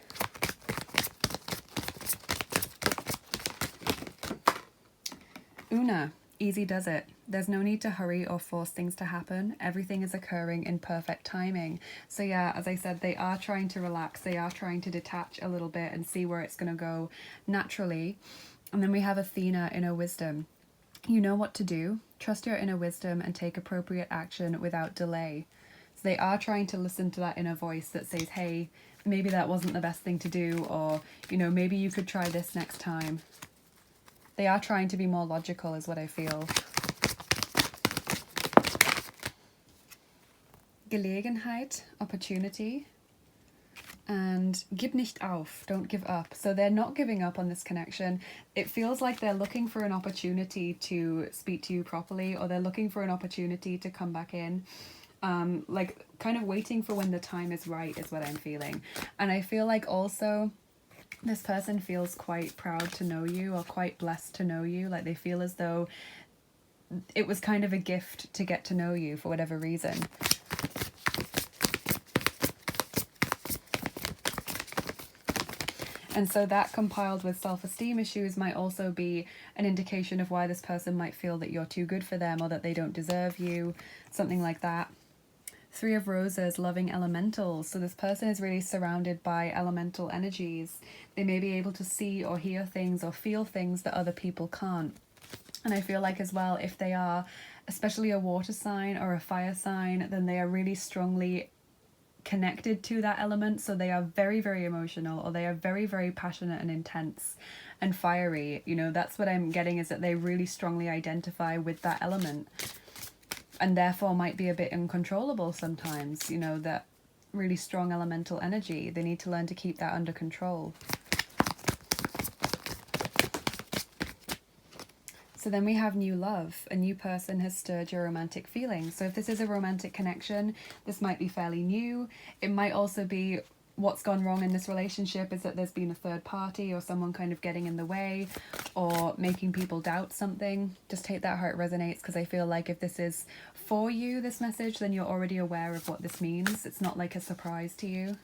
Una, easy does it. There's no need to hurry or force things to happen. Everything is occurring in perfect timing. So yeah, as I said, they are trying to relax. They are trying to detach a little bit and see where it's going to go naturally. And then we have Athena, inner wisdom. You know what to do. Trust your inner wisdom and take appropriate action without delay. So they are trying to listen to that inner voice that says, hey, maybe that wasn't the best thing to do, or, you know, maybe you could try this next time. They are trying to be more logical, is what I feel. Gelegenheit, opportunity. And gib nicht auf, don't give up. So they're not giving up on this connection. It feels like they're looking for an opportunity to speak to you properly, or they're looking for an opportunity to come back in. Like kind of waiting for when the time is right is what I'm feeling. And I feel like also this person feels quite proud to know you, or quite blessed to know you. Like they feel as though it was kind of a gift to get to know you for whatever reason. And so that, compiled with self-esteem issues, might also be an indication of why this person might feel that you're too good for them, or that they don't deserve you, something like that. Three of Roses, loving elementals. So this person is really surrounded by elemental energies. They may be able to see or hear things or feel things that other people can't. And I feel like as well, if they are especially a water sign or a fire sign, then they are really strongly connected to that element. So they are very, very emotional, or they are very, very passionate and intense and fiery. You know, that's what I'm getting, is that they really strongly identify with that element, and therefore might be a bit uncontrollable sometimes. You know, that really strong elemental energy, they need to learn to keep that under control. So then we have new love. A new person has stirred your romantic feelings. So if this is a romantic connection, this might be fairly new. It might also be what's gone wrong in this relationship is that there's been a third party, or someone kind of getting in the way, or making people doubt something. Just take that how it resonates, because I feel like if this is for you, this message, then you're already aware of what this means. It's not like a surprise to you.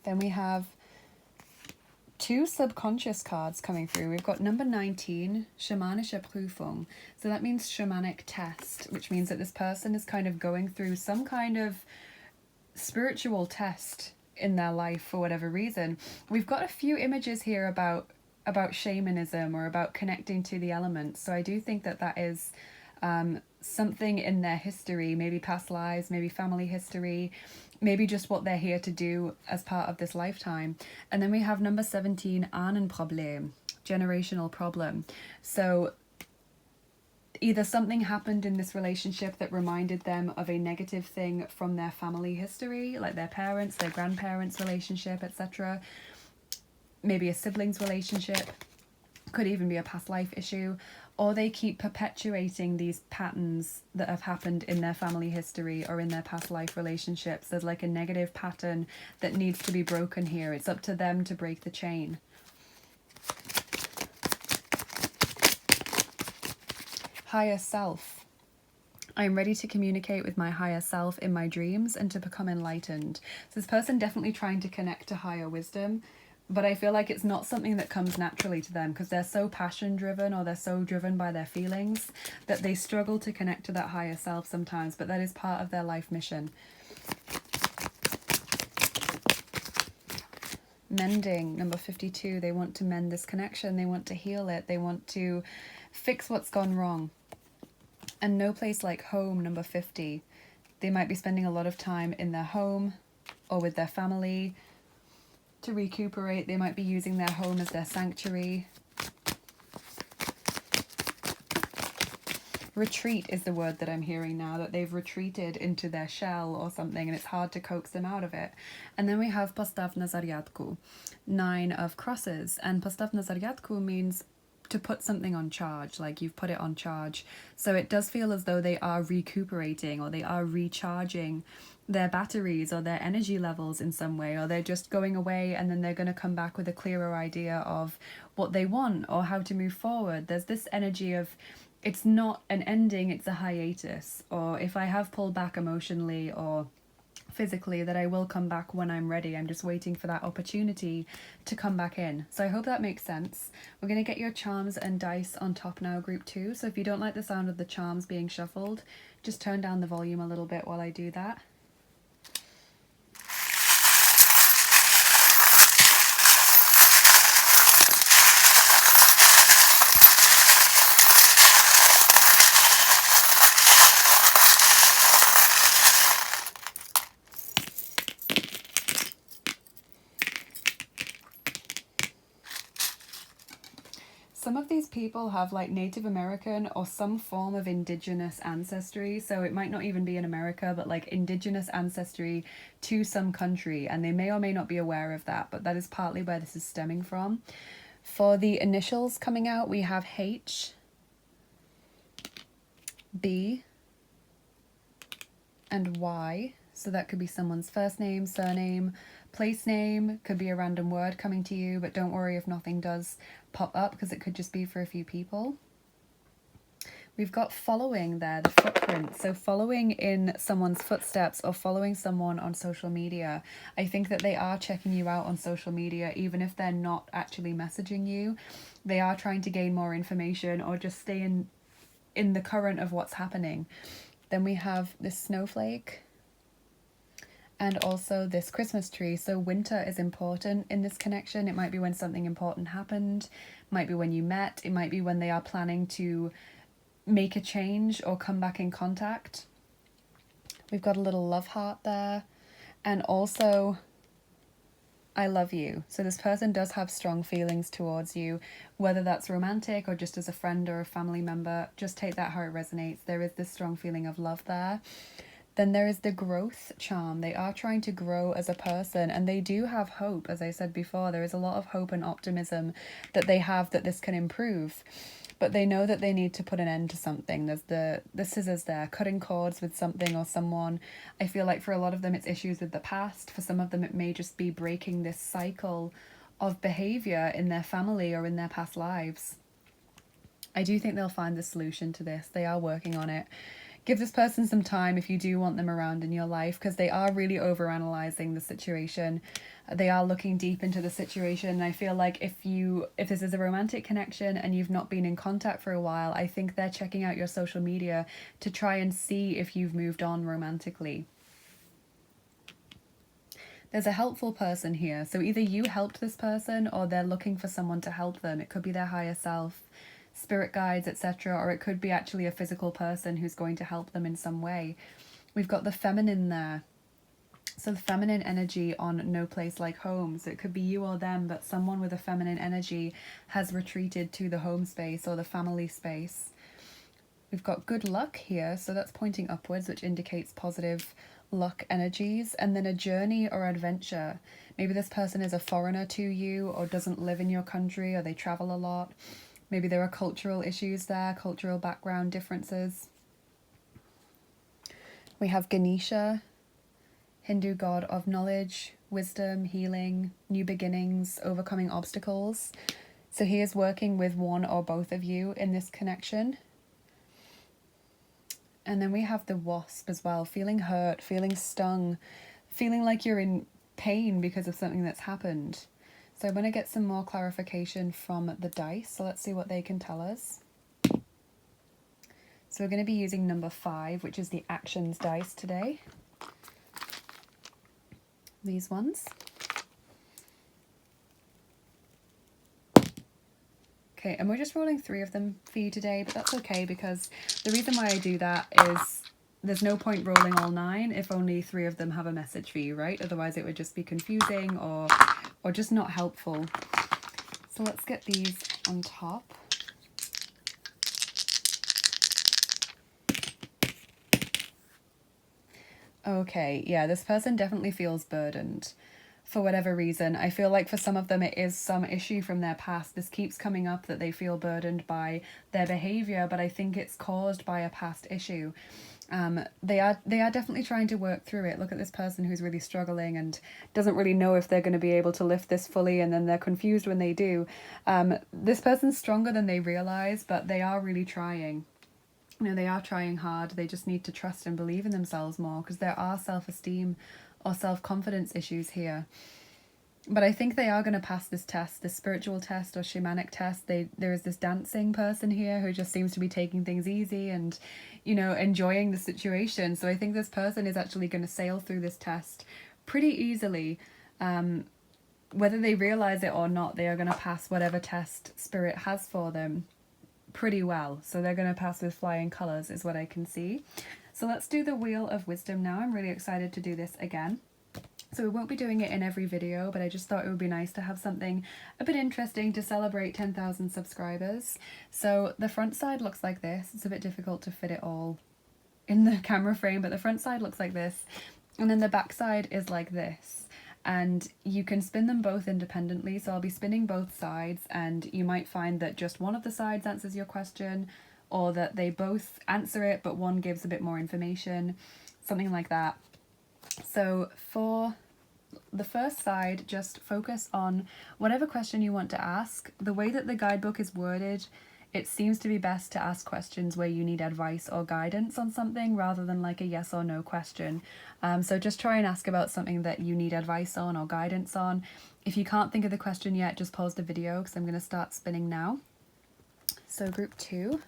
Then we have two subconscious cards coming through. We've got number 19, Schamanische Prüfung. So that means shamanic test, which means that this person is kind of going through some kind of spiritual test in their life for whatever reason. We've got a few images here about shamanism, or about connecting to the elements. So I do think that that is something in their history, maybe past lives, maybe family history, maybe just what they're here to do as part of this lifetime. And then we have number 17, Ahnenproblem, generational problem. So either something happened in this relationship that reminded them of a negative thing from their family history, like their parents, their grandparents' relationship, etc. Maybe a siblings relationship, could even be a past life issue, or they keep perpetuating these patterns that have happened in their family history or in their past life relationships. There's like a negative pattern that needs to be broken here. It's up to them to break the chain. Higher self. I am ready to communicate with my higher self in my dreams and to become enlightened. So this person definitely trying to connect to higher wisdom, but I feel like it's not something that comes naturally to them, because they're so passion driven, or they're so driven by their feelings, that they struggle to connect to that higher self sometimes, but that is part of their life mission. Mending, number 52. They want to mend this connection. They want to heal it. They want to fix what's gone wrong. And no place like home, number 50. They might be spending a lot of time in their home or with their family to recuperate. They might be using their home as their sanctuary. Retreat is the word that I'm hearing now, that they've retreated into their shell or something, and it's hard to coax them out of it. And then we have Postav na Zariadku, 9 of crosses. And Postav na Zariadku means to put something on charge, like you've put it on charge. So it does feel as though they are recuperating, or they are recharging their batteries or their energy levels in some way, or they're just going away and then they're going to come back with a clearer idea of what they want or how to move forward. There's this energy of, it's not an ending, it's a hiatus. Or if I have pulled back emotionally or physically, that I will come back when I'm ready. I'm just waiting for that opportunity to come back in. So I hope that makes sense. We're going to get your charms and dice on top now, group 2. So if you don't like the sound of the charms being shuffled, just turn down the volume a little bit while I do that. some of these people have like Native American or some form of indigenous ancestry. So it might not even be in America, but like indigenous ancestry to some country. And they may or may not be aware of that, but that is partly where this is stemming from. For the initials coming out, we have H, B, and Y. So that could be someone's first name, surname, place name, could be a random word coming to you, but don't worry if nothing does pop up because it could just be for a few people. We've got following there, the footprint. So following in someone's footsteps or following someone on social media. I think that they are checking you out on social media, even if they're not actually messaging you. They are trying to gain more information or just stay in the current of what's happening. Then we have this snowflake and also this Christmas tree. So winter is important in this connection. It might be when something important happened, it might be when you met, it might be when they are planning to make a change or come back in contact. We've got a little love heart there, and also I love you. So this person does have strong feelings towards you, whether that's romantic or just as a friend or a family member. Just take that how it resonates. There is this strong feeling of love there. Then there is the growth charm. They are trying to grow as a person, and they do have hope. As I said before, there is a lot of hope and optimism that they have that this can improve. But they know that they need to put an end to something. There's the scissors there, cutting cords with something or someone. I feel like for a lot of them it's issues with the past. For some of them it may just be breaking this cycle of behaviour in their family or in their past lives. I do think they'll find the solution to this. They are working on it. Give this person some time if you do want them around in your life, because they are really overanalyzing the situation. They are looking deep into the situation. And I feel like if this is a romantic connection and you've not been in contact for a while, I think they're checking out your social media to try and see if you've moved on romantically. There's a helpful person here. So either you helped this person or they're looking for someone to help them. It could be their higher self, spirit guides, etc., or it could be actually a physical person who's going to help them in some way. We've got the feminine there. So the feminine energy on no place like home. So it could be you or them, but someone with a feminine energy has retreated to the home space or the family space. We've got good luck here, so that's pointing upwards, which indicates positive luck energies. And then a journey or adventure. Maybe this person is a foreigner to you or doesn't live in your country, or they travel a lot. Maybe there are cultural issues there, cultural background differences. We have Ganesha, Hindu god of knowledge, wisdom, healing, new beginnings, overcoming obstacles. So he is working with one or both of you in this connection. And then we have the wasp as well, feeling hurt, feeling stung, feeling like you're in pain because of something that's happened. So I'm going to get some more clarification from the dice. So let's see what they can tell us. So we're going to be using number 5, which is the actions dice today. These ones. Okay, and we're just rolling 3 of them for you today, but that's okay, because the reason why I do that is there's no point rolling all 9 if only 3 of them have a message for you, right? Otherwise it would just be confusing or just not helpful. So let's get these on top. Okay, yeah, this person definitely feels burdened for whatever reason. I feel like for some of them it is some issue from their past. This keeps coming up that they feel burdened by their behavior, but I think it's caused by a past issue. They are definitely trying to work through it. Look at this person who's really struggling and doesn't really know if they're going to be able to lift this fully, and then they're confused when they do. This person's stronger than they realize, but they are really trying. You know, they are trying hard. They just need to trust and believe in themselves more, because there are self-esteem or self-confidence issues here. But I think they are going to pass this test, this spiritual test or shamanic test. There is this dancing person here who just seems to be taking things easy and, you know, enjoying the situation. So I think this person is actually going to sail through this test pretty easily. Whether they realize it or not, they are going to pass whatever test spirit has for them pretty well. So they're going to pass with flying colours is what I can see. So let's do the Wheel of Wisdom now. I'm really excited to do this again. So we won't be doing it in every video, but I just thought it would be nice to have something a bit interesting to celebrate 10,000 subscribers. So the front side looks like this. It's a bit difficult to fit it all in the camera frame, but the front side looks like this. And then the back side is like this. And you can spin them both independently. So I'll be spinning both sides, and you might find that just one of the sides answers your question, or that they both answer it, but one gives a bit more information, something like that. So for the first side, just focus on whatever question you want to ask. The way that the guidebook is worded, it seems to be best to ask questions where you need advice or guidance on something rather than like a yes or no question. So just try and ask about something that you need advice on or guidance on. If you can't think of the question yet, just pause the video because I'm going to start spinning now. So group 2.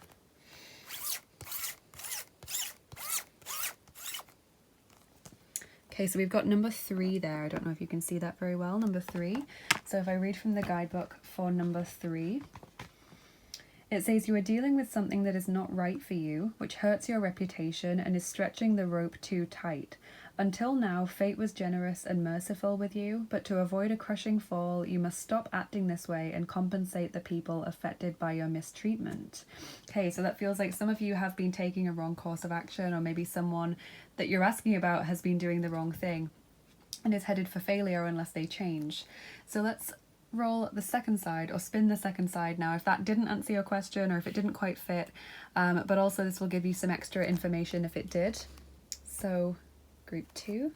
Okay, so we've got number 3 there. I don't know if you can see that very well, number 3. So if I read from the guidebook for number 3, it says you are dealing with something that is not right for you, which hurts your reputation and is stretching the rope too tight. Until now, fate was generous and merciful with you, but to avoid a crushing fall, you must stop acting this way and compensate the people affected by your mistreatment. Okay, so that feels like some of you have been taking a wrong course of action, or maybe someone that you're asking about has been doing the wrong thing and is headed for failure unless they change. So let's roll the second side, or spin the second side now if that didn't answer your question or if it didn't quite fit, but also this will give you some extra information if it did. So group 2.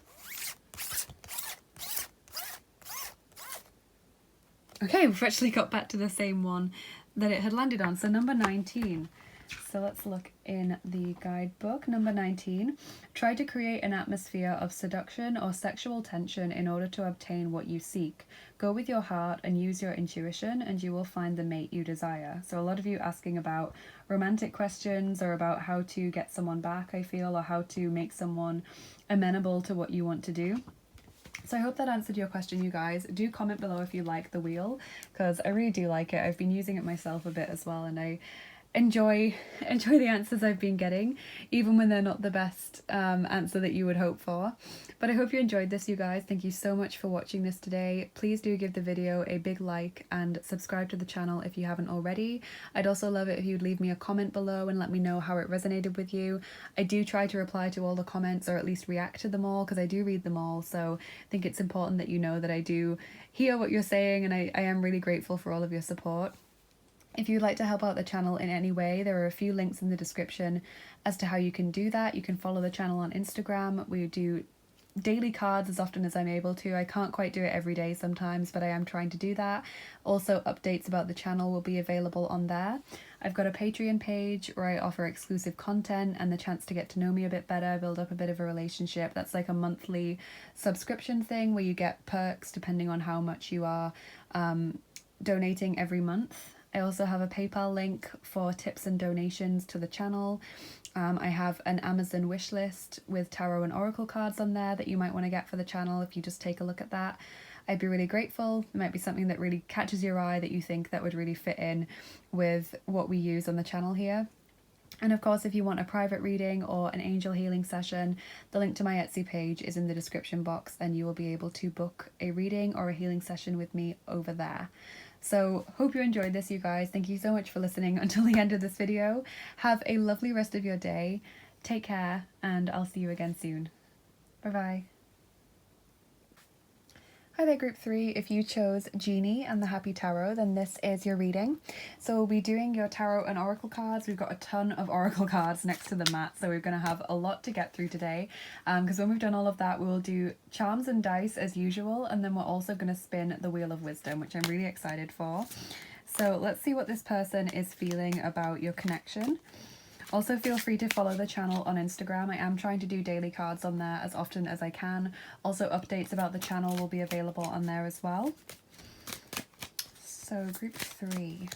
Okay, we've actually got back to the same one that it had landed on, so number 19. So let's look in the guidebook. Number 19, try to create an atmosphere of seduction or sexual tension in order to obtain what you seek. Go with your heart and use your intuition, and you will find the mate you desire. So a lot of you asking about romantic questions or about how to get someone back, I feel, or how to make someone amenable to what you want to do. So I hope that answered your question, you guys. Do comment below if you like the wheel, because I really do like it. I've been using it myself a bit as well, and I enjoy the answers I've been getting, even when they're not the best answer that you would hope for. But I hope you enjoyed this, you guys. Thank you so much for watching this today. Please do give the video a big like and subscribe to the channel if you haven't already. I'd also love it if you'd leave me a comment below and let me know how it resonated with you. I do try to reply to all the comments, or at least react to them all, because I do read them all. So I think it's important that you know that I do hear what you're saying, and I am really grateful for all of your support. If you'd like to help out the channel in any way, there are a few links in the description as to how you can do that. You can follow the channel on Instagram. We do daily cards as often as I'm able to. I can't quite do it every day sometimes, but I am trying to do that. Also, updates about the channel will be available on there. I've got a Patreon page where I offer exclusive content and the chance to get to know me a bit better, build up a bit of a relationship. That's like a monthly subscription thing where you get perks depending on how much you are donating every month. I also have a PayPal link for tips and donations to the channel. I have an Amazon wish list with tarot and oracle cards on there that you might want to get for the channel if you just take a look at that. I'd be really grateful. It might be something that really catches your eye, that you think that would really fit in with what we use on the channel here. And of course, if you want a private reading or an angel healing session, the link to my Etsy page is in the description box, and you will be able to book a reading or a healing session with me over there. So hope you enjoyed this, you guys. Thank you so much for listening until the end of this video. Have a lovely rest of your day. Take care, and I'll see you again soon. Bye bye. Hi there, group 3. If you chose Genie and the Happy Tarot, then this is your reading. So we'll be doing your tarot and oracle cards. We've got a ton of oracle cards next to the mat, so we're going to have a lot to get through today. Because when we've done all of that, we'll do charms and dice as usual, and then we're also going to spin the Wheel of Wisdom, which I'm really excited for. So let's see what this person is feeling about your connection. Also, feel free to follow the channel on Instagram. I am trying to do daily cards on there as often as I can. Also, updates about the channel will be available on there as well. So, group 3.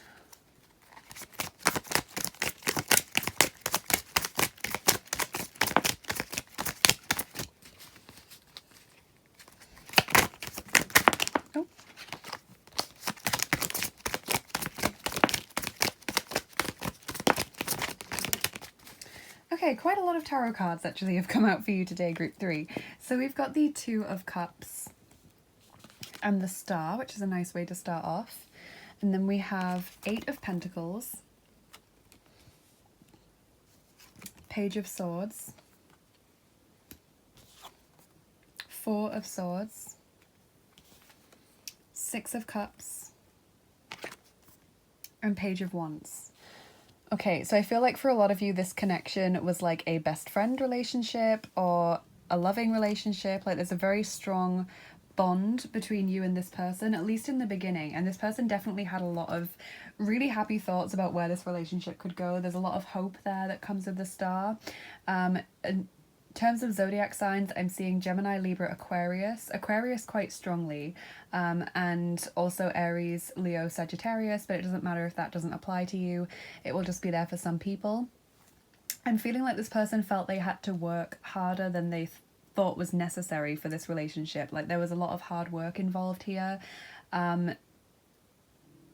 Okay, quite a lot of tarot cards actually have come out for you today, group 3. So we've got the Two of Cups and the Star, which is a nice way to start off. And then we have Eight of Pentacles, Page of Swords, Four of Swords, Six of Cups, and Page of Wands. Okay, so I feel like for a lot of you, this connection was like a best friend relationship or a loving relationship. Like there's a very strong bond between you and this person, at least in the beginning. And this person definitely had a lot of really happy thoughts about where this relationship could go. There's a lot of hope there that comes with the Star. In terms of zodiac signs, I'm seeing Gemini, Libra, Aquarius quite strongly, and also Aries, Leo, Sagittarius, but it doesn't matter if that doesn't apply to you. It will just be there for some people. I'm feeling like this person felt they had to work harder than they thought was necessary for this relationship. Like there was a lot of hard work involved here.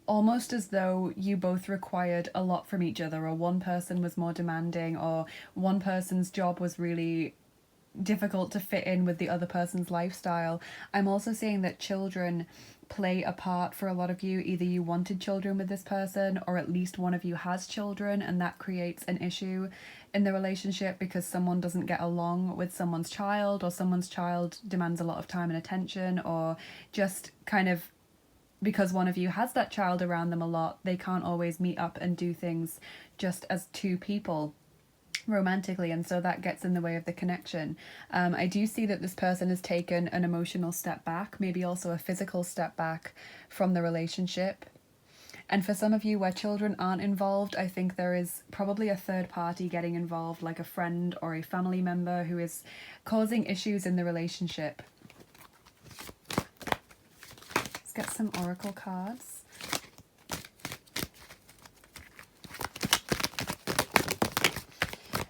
Almost as though you both required a lot from each other, or one person was more demanding, or one person's job was really difficult to fit in with the other person's lifestyle. I'm also seeing that children play a part for a lot of you. Either you wanted children with this person, or at least one of you has children, and that creates an issue in the relationship because someone doesn't get along with someone's child, or someone's child demands a lot of time and attention, or just kind of because one of you has that child around them a lot, they can't always meet up and do things just as two people romantically, and so that gets in the way of the connection. I do see that this person has taken an emotional step back, maybe also a physical step back from the relationship. And for some of you where children aren't involved, I think there is probably a third party getting involved, like a friend or a family member who is causing issues in the relationship. Let's get some oracle cards.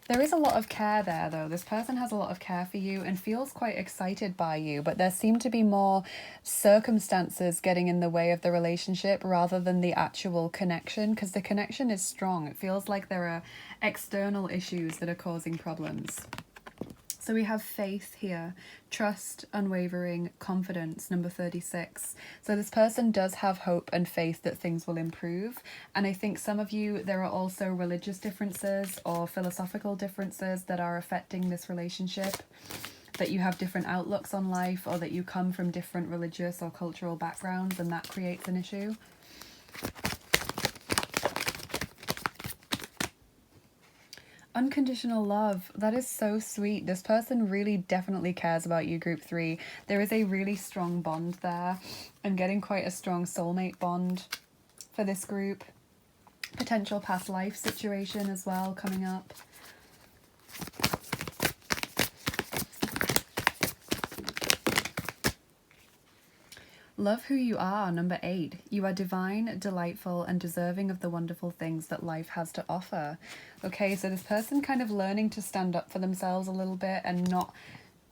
There is a lot of care there, though. This person has a lot of care for you and feels quite excited by you, but there seem to be more circumstances getting in the way of the relationship rather than the actual connection, because the connection is strong. It feels like there are external issues that are causing problems. So we have faith here, trust, unwavering, confidence, number 36. So this person does have hope and faith that things will improve. And I think some of you, there are also religious differences or philosophical differences that are affecting this relationship, that you have different outlooks on life, or that you come from different religious or cultural backgrounds, and that creates an issue. Unconditional love. That is so sweet. This person really definitely cares about you, group 3. There is a really strong bond there. I'm getting quite a strong soulmate bond for this group. Potential past life situation as well coming up. Love who you are, number 8. You are divine, delightful, and deserving of the wonderful things that life has to offer. Okay, so this person kind of learning to stand up for themselves a little bit and not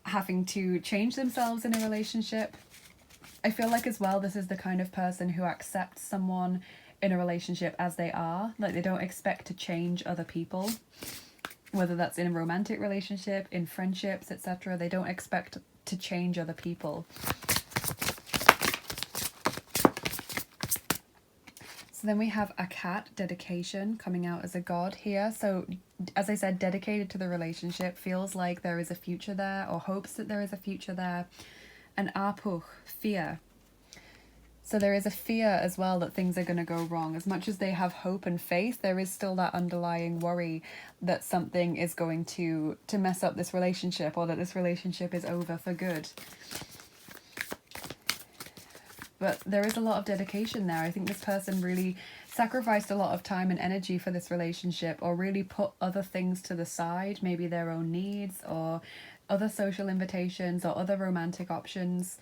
having to change themselves in a relationship. I feel like as well, this is the kind of person who accepts someone in a relationship as they are. Like they don't expect to change other people, whether that's in a romantic relationship, in friendships, etc. They don't expect to change other people. So then we have a cat, dedication, coming out as a god here. So as I said, dedicated to the relationship, feels like there is a future there, or hopes that there is a future there. And apuch, fear. So there is a fear as well that things are going to go wrong. As much as they have hope and faith, there is still that underlying worry that something is going to mess up this relationship, or that this relationship is over for good. But there is a lot of dedication there. I think this person really sacrificed a lot of time and energy for this relationship, or really put other things to the side, maybe their own needs or other social invitations or other romantic options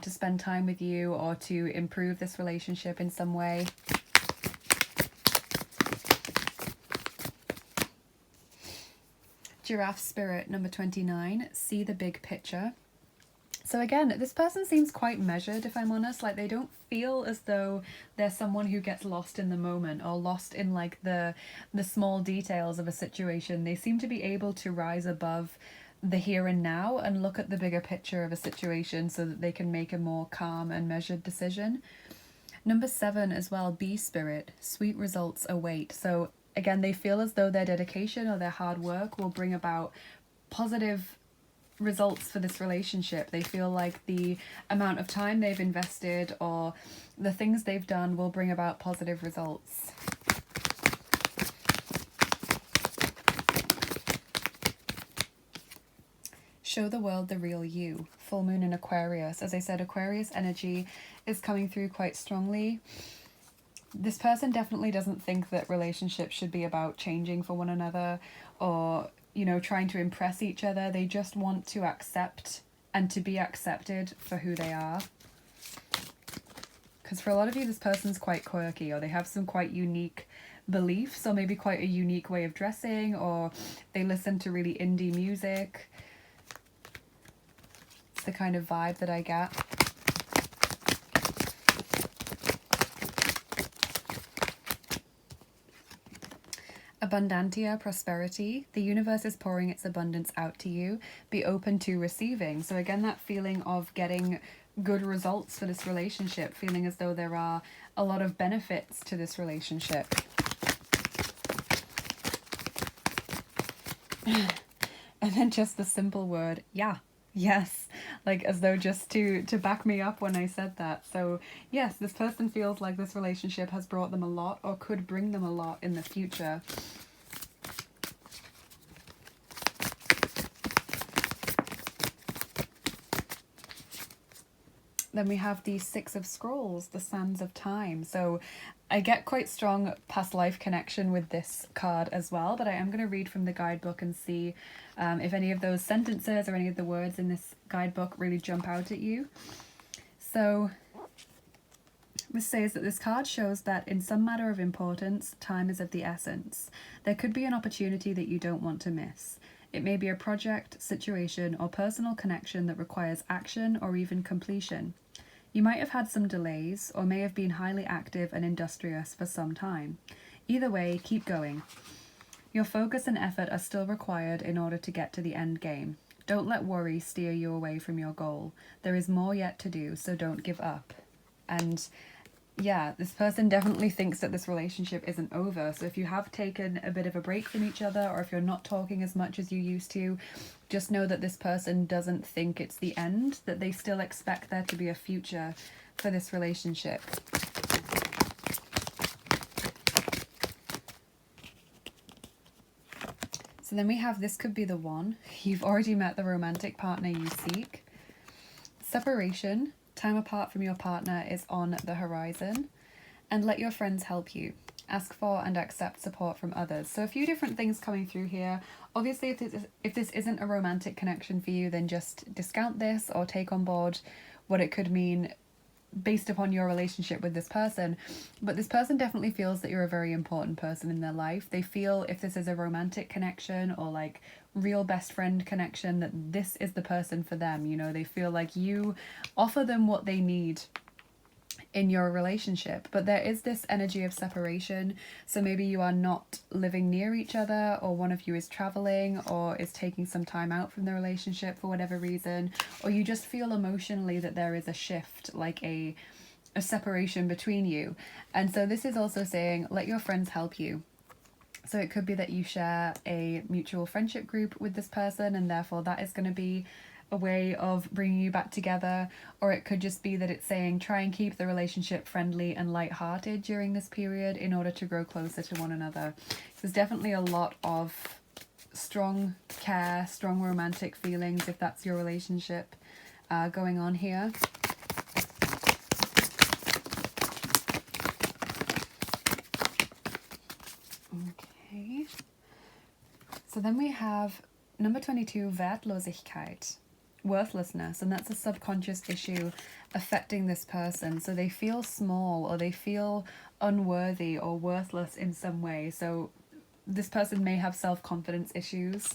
to spend time with you or to improve this relationship in some way. Giraffe spirit, number 29. See the big picture. So again, this person seems quite measured, if I'm honest. Like, they don't feel as though they're someone who gets lost in the moment or lost in like the small details of a situation. They seem to be able to rise above the here and now and look at the bigger picture of a situation so that they can make a more calm and measured decision. Number 7 as well, bee spirit, sweet results await. So again, they feel as though their dedication or their hard work will bring about positive results for this relationship. They feel like the amount of time they've invested or the things they've done will bring about positive results. Show the world the real you. Full moon in Aquarius. As I said, Aquarius energy is coming through quite strongly. This person definitely doesn't think that relationships should be about changing for one another or, you know, trying to impress each other. They just want to accept and to be accepted for who they are. Because for a lot of you, this person's quite quirky, or they have some quite unique beliefs, or maybe quite a unique way of dressing, or they listen to really indie music. It's the kind of vibe that I get. Abundantia, prosperity. The universe is pouring its abundance out to you. Be open to receiving. So again, that feeling of getting good results for this relationship, feeling as though there are a lot of benefits to this relationship. And then just the simple word, yeah, yes, like as though just to back me up when I said that. So yes, this person feels like this relationship has brought them a lot or could bring them a lot in the future. Then we have the 6 of Scrolls, the Sands of Time. So I get quite strong past life connection with this card as well, but I am going to read from the guidebook and see if any of those sentences or any of the words in this guidebook really jump out at you. So this says that this card shows that in some matter of importance, time is of the essence. There could be an opportunity that you don't want to miss. It may be a project, situation, or personal connection that requires action or even completion. You might have had some delays, or may have been highly active and industrious for some time. Either way, keep going. Your focus and effort are still required in order to get to the end game. Don't let worry steer you away from your goal. There is more yet to do, so don't give up. And yeah, this person definitely thinks that this relationship isn't over. So if you have taken a bit of a break from each other, or if you're not talking as much as you used to, just know that this person doesn't think it's the end, that they still expect there to be a future for this relationship. So then we have, this could be the one. You've already met the romantic partner you seek. Separation. Time apart from your partner is on the horizon. And let your friends help you. Ask for and accept support from others. So a few different things coming through here. Obviously, if this isn't a romantic connection for you, then just discount this or take on board what it could mean based upon your relationship with this person. But this person definitely feels that you're a very important person in their life. They feel, if this is a romantic connection or like real best friend connection, that this is the person for them. You know, they feel like you offer them what they need in your relationship. But there is this energy of separation. So maybe you are not living near each other, or one of you is traveling or is taking some time out from the relationship for whatever reason, or you just feel emotionally that there is a shift, like a separation between you. And so this is also saying, let your friends help you. So it could be that you share a mutual friendship group with this person, and therefore that is going to be a way of bringing you back together. Or it could just be that it's saying, try and keep the relationship friendly and lighthearted during this period in order to grow closer to one another. There's definitely a lot of strong care, strong romantic feelings, if that's your relationship, going on here. Okay. So then we have number 22, Wertlosigkeit. Worthlessness, and that's a subconscious issue affecting this person. So they feel small, or they feel unworthy or worthless in some way. So this person may have self-confidence issues.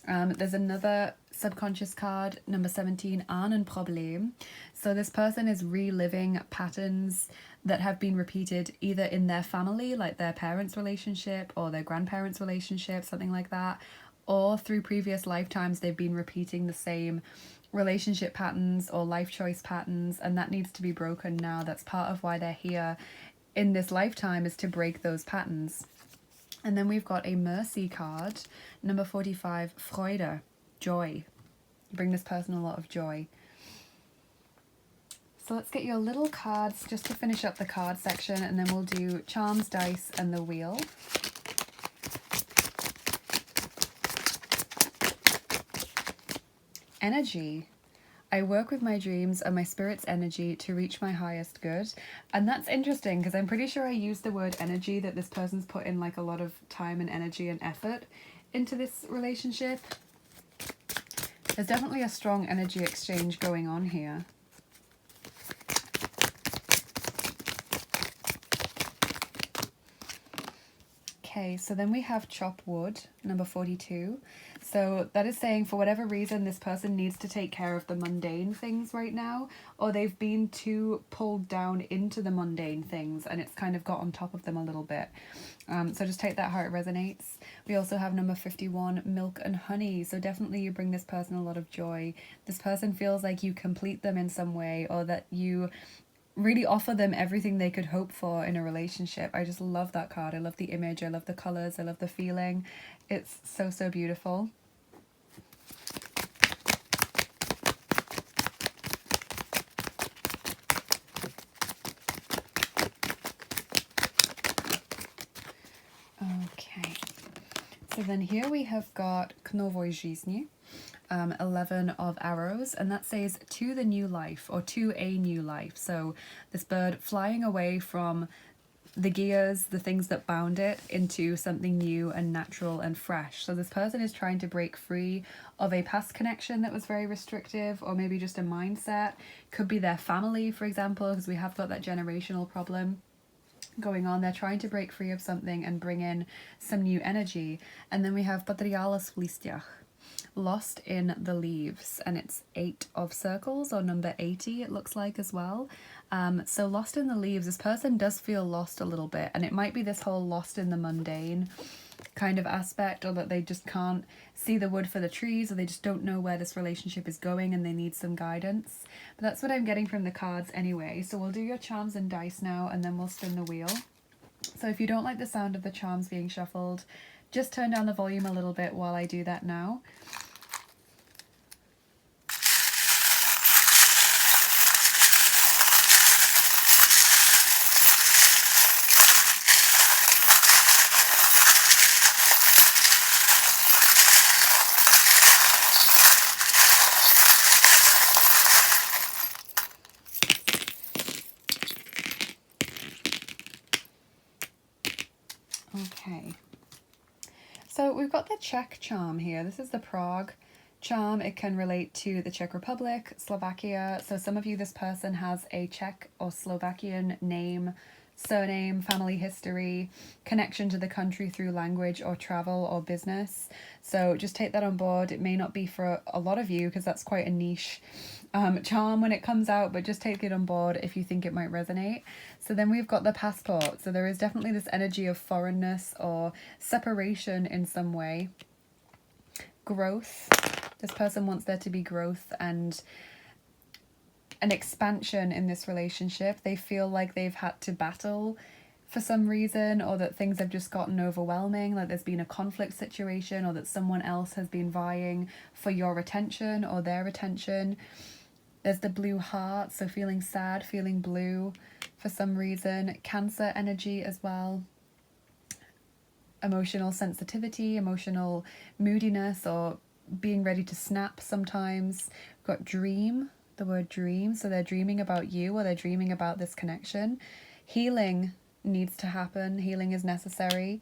There's another subconscious card, number 17, Ahnenproblem. So this person is reliving patterns that have been repeated either in their family, like their parents' relationship or their grandparents' relationship, something like that, or through previous lifetimes they've been repeating the same relationship patterns or life choice patterns, and that needs to be broken now. That's part of why they're here in this lifetime, is to break those patterns. And then we've got a mercy card, number 45, Freude, joy. You bring this person a lot of joy. So let's get your little cards just to finish up the card section, and then we'll do charms, dice, and the wheel. Energy. I work with my dreams and my spirit's energy to reach my highest good. And that's interesting because I'm pretty sure I used the word energy, that this person's put in like a lot of time and energy and effort into this relationship. There's definitely a strong energy exchange going on here. Okay, so then we have chop wood, number 42. So that is saying for whatever reason this person needs to take care of the mundane things right now, or they've been too pulled down into the mundane things and it's kind of got on top of them a little bit. So just take that how it resonates. We also have number 51, milk and honey. So definitely you bring this person a lot of joy. This person feels like you complete them in some way, or that you really offer them everything they could hope for in a relationship. I just love that card. I love the image. I love the colors. I love the feeling. It's so, so beautiful. Okay. So then here we have got K Novoj Жизни. 11 of arrows, and that says to the new life, or to a new life. So this bird flying away from the gears, the things that bound it, into something new and natural and fresh. So this person is trying to break free of a past connection that was very restrictive, or maybe just a mindset. Could be their family, for example, because we have got that generational problem going on. They're trying to break free of something and bring in some new energy. And then we have Patrialis v listjach, lost in the leaves, and it's 8 of circles, or number 80 it looks like as well. So lost in the leaves, this person does feel lost a little bit, and it might be this whole lost in the mundane kind of aspect, or that they just can't see the wood for the trees, or they just don't know where this relationship is going and they need some guidance. But that's what I'm getting from the cards anyway. So we'll do your charms and dice now, and then we'll spin the wheel. So if you don't like the sound of the charms being shuffled, just turn down the volume a little bit while I do that now. Okay. So we've got the Czech charm here. This is the Prague charm. It can relate to the Czech Republic, Slovakia. So some of you, this person has a Czech or Slovakian name, surname, family history, connection to the country through language or travel or business. So just take that on board. It may not be for a lot of you because that's quite a niche charm when it comes out, but just take it on board if you think it might resonate. So then we've got the passport. So there is definitely this energy of foreignness or separation in some way. Growth. This person wants there to be growth and an expansion in this relationship. They feel like they've had to battle for some reason, or that things have just gotten overwhelming, like there's been a conflict situation, or that someone else has been vying for your attention or their attention. There's the blue heart, so feeling sad, feeling blue for some reason. Cancer energy as well. Emotional sensitivity, emotional moodiness, or being ready to snap sometimes. We've got dream, the word dream, so they're dreaming about you, or they're dreaming about this connection. Healing needs to happen, healing is necessary.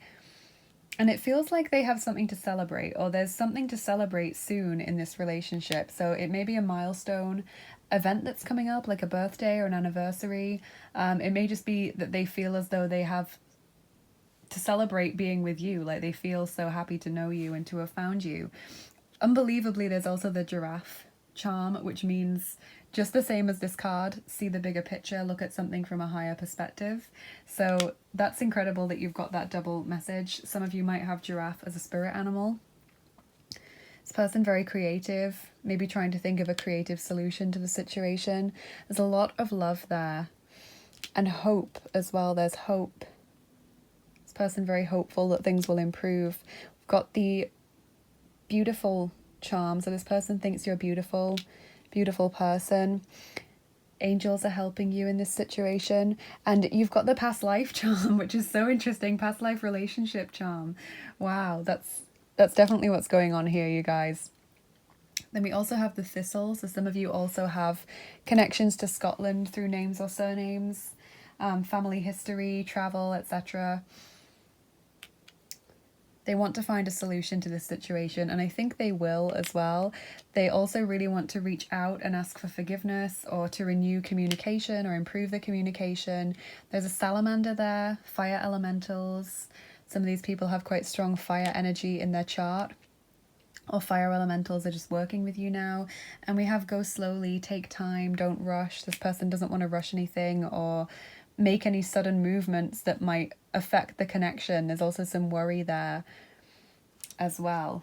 And it feels like they have something to celebrate, or there's something to celebrate soon in this relationship. So it may be a milestone event that's coming up, like a birthday or an anniversary. It may just be that they feel as though they have to celebrate being with you, like they feel so happy to know you and to have found you. unbelievably, there's also the giraffe charm, which means just the same as this card, see the bigger picture, look at something from a higher perspective. So that's incredible that you've got that double message. Some of you might have giraffe as a spirit animal. This person very creative, maybe trying to think of a creative solution to the situation. There's a lot of love there. And hope as well, there's hope. This person very hopeful that things will improve. We've got the beautiful charm, so this person thinks you're beautiful, beautiful person. Angels are helping you in this situation. And you've got the past life charm, which is so interesting. Past life relationship charm. Wow, that's definitely what's going on here, you guys. Then we also have the thistle. So some of you also have connections to Scotland through names or surnames, family history, travel, etc. They want to find a solution to this situation, and I think they will as well. They also really want to reach out and ask for forgiveness, or to renew communication or improve the communication. There's a salamander there, fire elementals. Some of these people have quite strong fire energy in their chart, or fire elementals are just working with you now. And we have go slowly, take time, don't rush. This person doesn't want to rush anything or make any sudden movements that might affect the connection. There's also some worry there as well.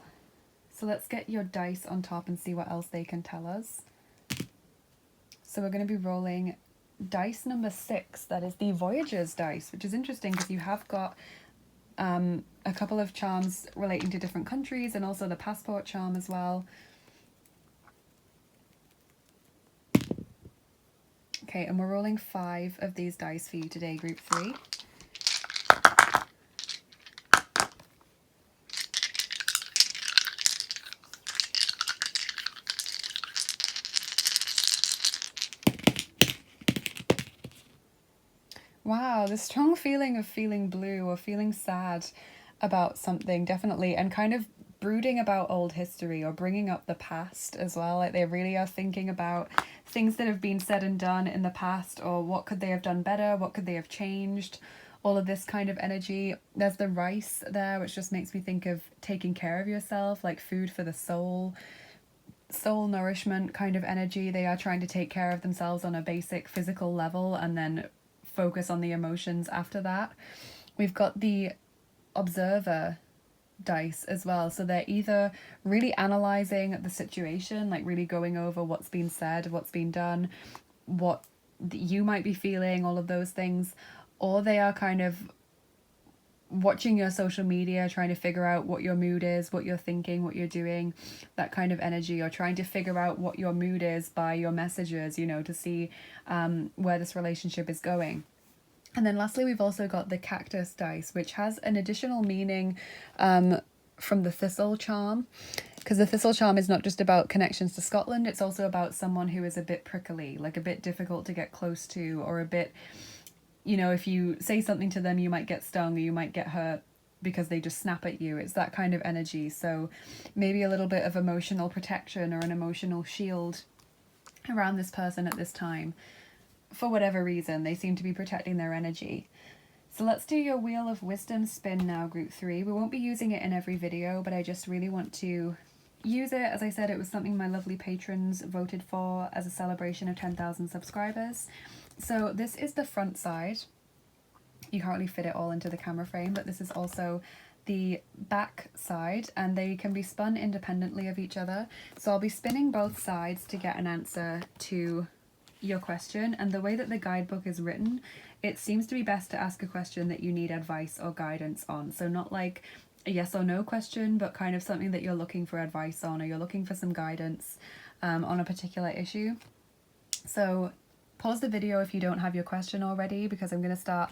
So let's get your dice on top and see what else they can tell us. So we're going to be rolling dice number 6. That is the Voyager's dice, which is interesting because you have got a couple of charms relating to different countries, and also the passport charm as well. Okay, and we're rolling 5 of these dice for you today, group 3. Wow, the strong feeling of feeling blue or feeling sad about something, definitely, and kind of brooding about old history or bringing up the past as well. Like they really are thinking about things that have been said and done in the past, or what could they have done better, what could they have changed, all of this kind of energy. There's the rice there, which just makes me think of taking care of yourself, like food for the soul nourishment kind of energy. They are trying to take care of themselves on a basic physical level and then focus on the emotions after that. We've got the observer dice as well, so they're either really analyzing the situation, like really going over what's been said, what's been done, what you might be feeling, all of those things, or they are kind of watching your social media, trying to figure out what your mood is, what you're thinking, what you're doing, that kind of energy, or trying to figure out what your mood is by your messages, you know, to see where this relationship is going. And then lastly, we've also got the cactus dice, which has an additional meaning from the thistle charm, because the thistle charm is not just about connections to Scotland, it's also about someone who is a bit prickly, like a bit difficult to get close to, or a bit, you know, if you say something to them, you might get stung or you might get hurt because they just snap at you. It's that kind of energy. So maybe a little bit of emotional protection or an emotional shield around this person at this time. For whatever reason, they seem to be protecting their energy. So let's do your Wheel of Wisdom spin now, group 3. We won't be using it in every video, but I just really want to use it. As I said, it was something my lovely patrons voted for as a celebration of 10,000 subscribers. So this is the front side. You can't really fit it all into the camera frame, but this is also the back side, and they can be spun independently of each other. So I'll be spinning both sides to get an answer to your question, and the way that the guidebook is written, it seems to be best to ask a question that you need advice or guidance on. So not like a yes or no question, but kind of something that you're looking for advice on, or you're looking for some guidance on a particular issue. So pause the video if you don't have your question already, because I'm going to start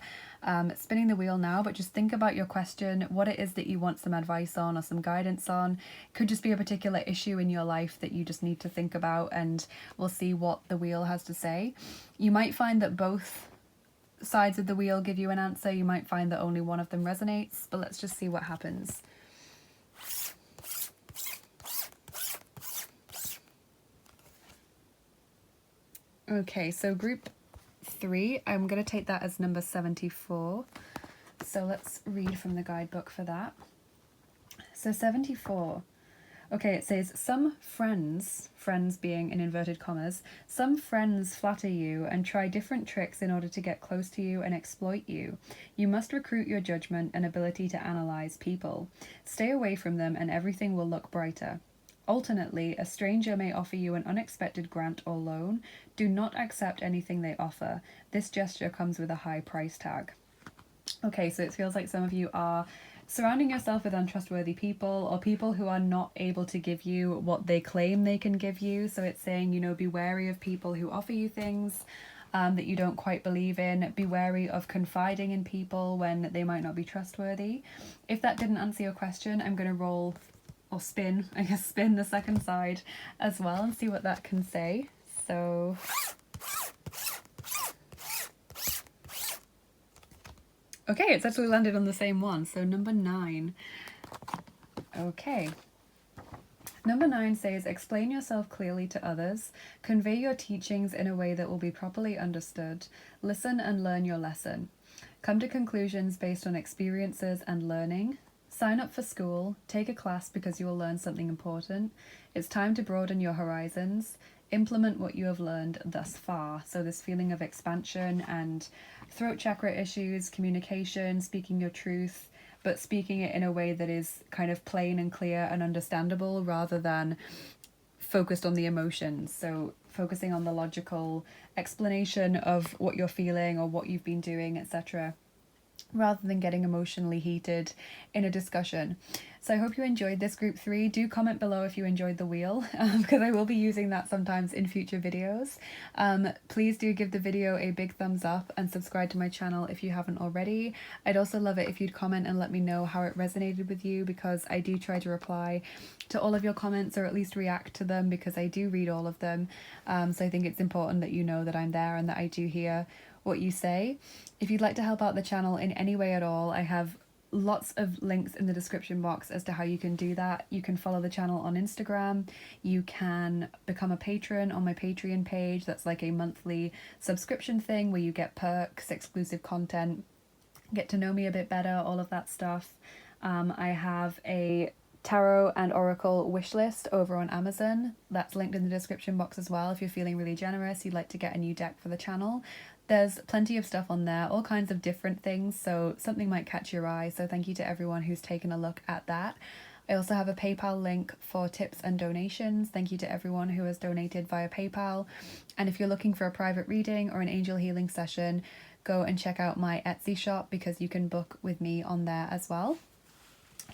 spinning the wheel now, but just think about your question, what it is that you want some advice on or some guidance on. It could just be a particular issue in your life that you just need to think about, and we'll see what the wheel has to say. You might find that both sides of the wheel give you an answer. You might find that only one of them resonates, but let's just see what happens. Okay, so group 3, I'm going to take that as number 74. So let's read from the guidebook for that. So 74. Okay, it says, some friends being in inverted commas, some friends flatter you and try different tricks in order to get close to you and exploit you. You must recruit your judgment and ability to analyze people. Stay away from them and everything will look brighter. Alternately, a stranger may offer you an unexpected grant or loan. Do not accept anything they offer. This gesture comes with a high price tag. Okay, so it feels like some of you are surrounding yourself with untrustworthy people or people who are not able to give you what they claim they can give you. So it's saying, you know, be wary of people who offer you things that you don't quite believe in. Be wary of confiding in people when they might not be trustworthy. If that didn't answer your question, I'm going to roll or spin the second side as well and see what that can say. So okay, it's actually landed on the same one. So number 9. Okay. Number 9 says, explain yourself clearly to others. Convey your teachings in a way that will be properly understood. Listen and learn your lesson. Come to conclusions based on experiences and learning. Sign up for school. Take a class because you will learn something important. It's time to broaden your horizons. Implement what you have learned thus far. So this feeling of expansion and throat chakra issues, communication, speaking your truth, but speaking it in a way that is kind of plain and clear and understandable rather than focused on the emotions. So focusing on the logical explanation of what you're feeling or what you've been doing, etc., rather than getting emotionally heated in a discussion. So I hope you enjoyed this group 3. Do comment below if you enjoyed the wheel, because I will be using that sometimes in future videos. Please do give the video a big thumbs up and subscribe to my channel if you haven't already. I'd also love it if you'd comment and let me know how it resonated with you, because I do try to reply to all of your comments, or at least react to them, because I do read all of them. So I think it's important that you know that I'm there and that I do hear what you say. If you'd like to help out the channel in any way at all, I have lots of links in the description box as to how you can do that. You can follow the channel on Instagram. You can become a patron on my Patreon page. That's like a monthly subscription thing where you get perks, exclusive content, get to know me a bit better, all of that stuff. I have a tarot and oracle wish list over on Amazon. That's linked in the description box as well if you're feeling really generous, you'd like to get a new deck for the channel. There's plenty of stuff on there, all kinds of different things, so something might catch your eye. So thank you to everyone who's taken a look at that. I also have a PayPal link for tips and donations. Thank you to everyone who has donated via PayPal. And if you're looking for a private reading or an angel healing session, go and check out my Etsy shop, because you can book with me on there as well.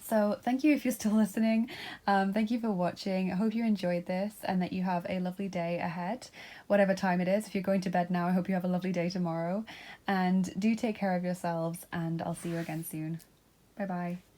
So thank you if you're still listening. Thank you for watching. I hope you enjoyed this and that you have a lovely day ahead, whatever time it is. If you're going to bed now, I hope you have a lovely day tomorrow. And do take care of yourselves, and I'll see you again soon. Bye bye.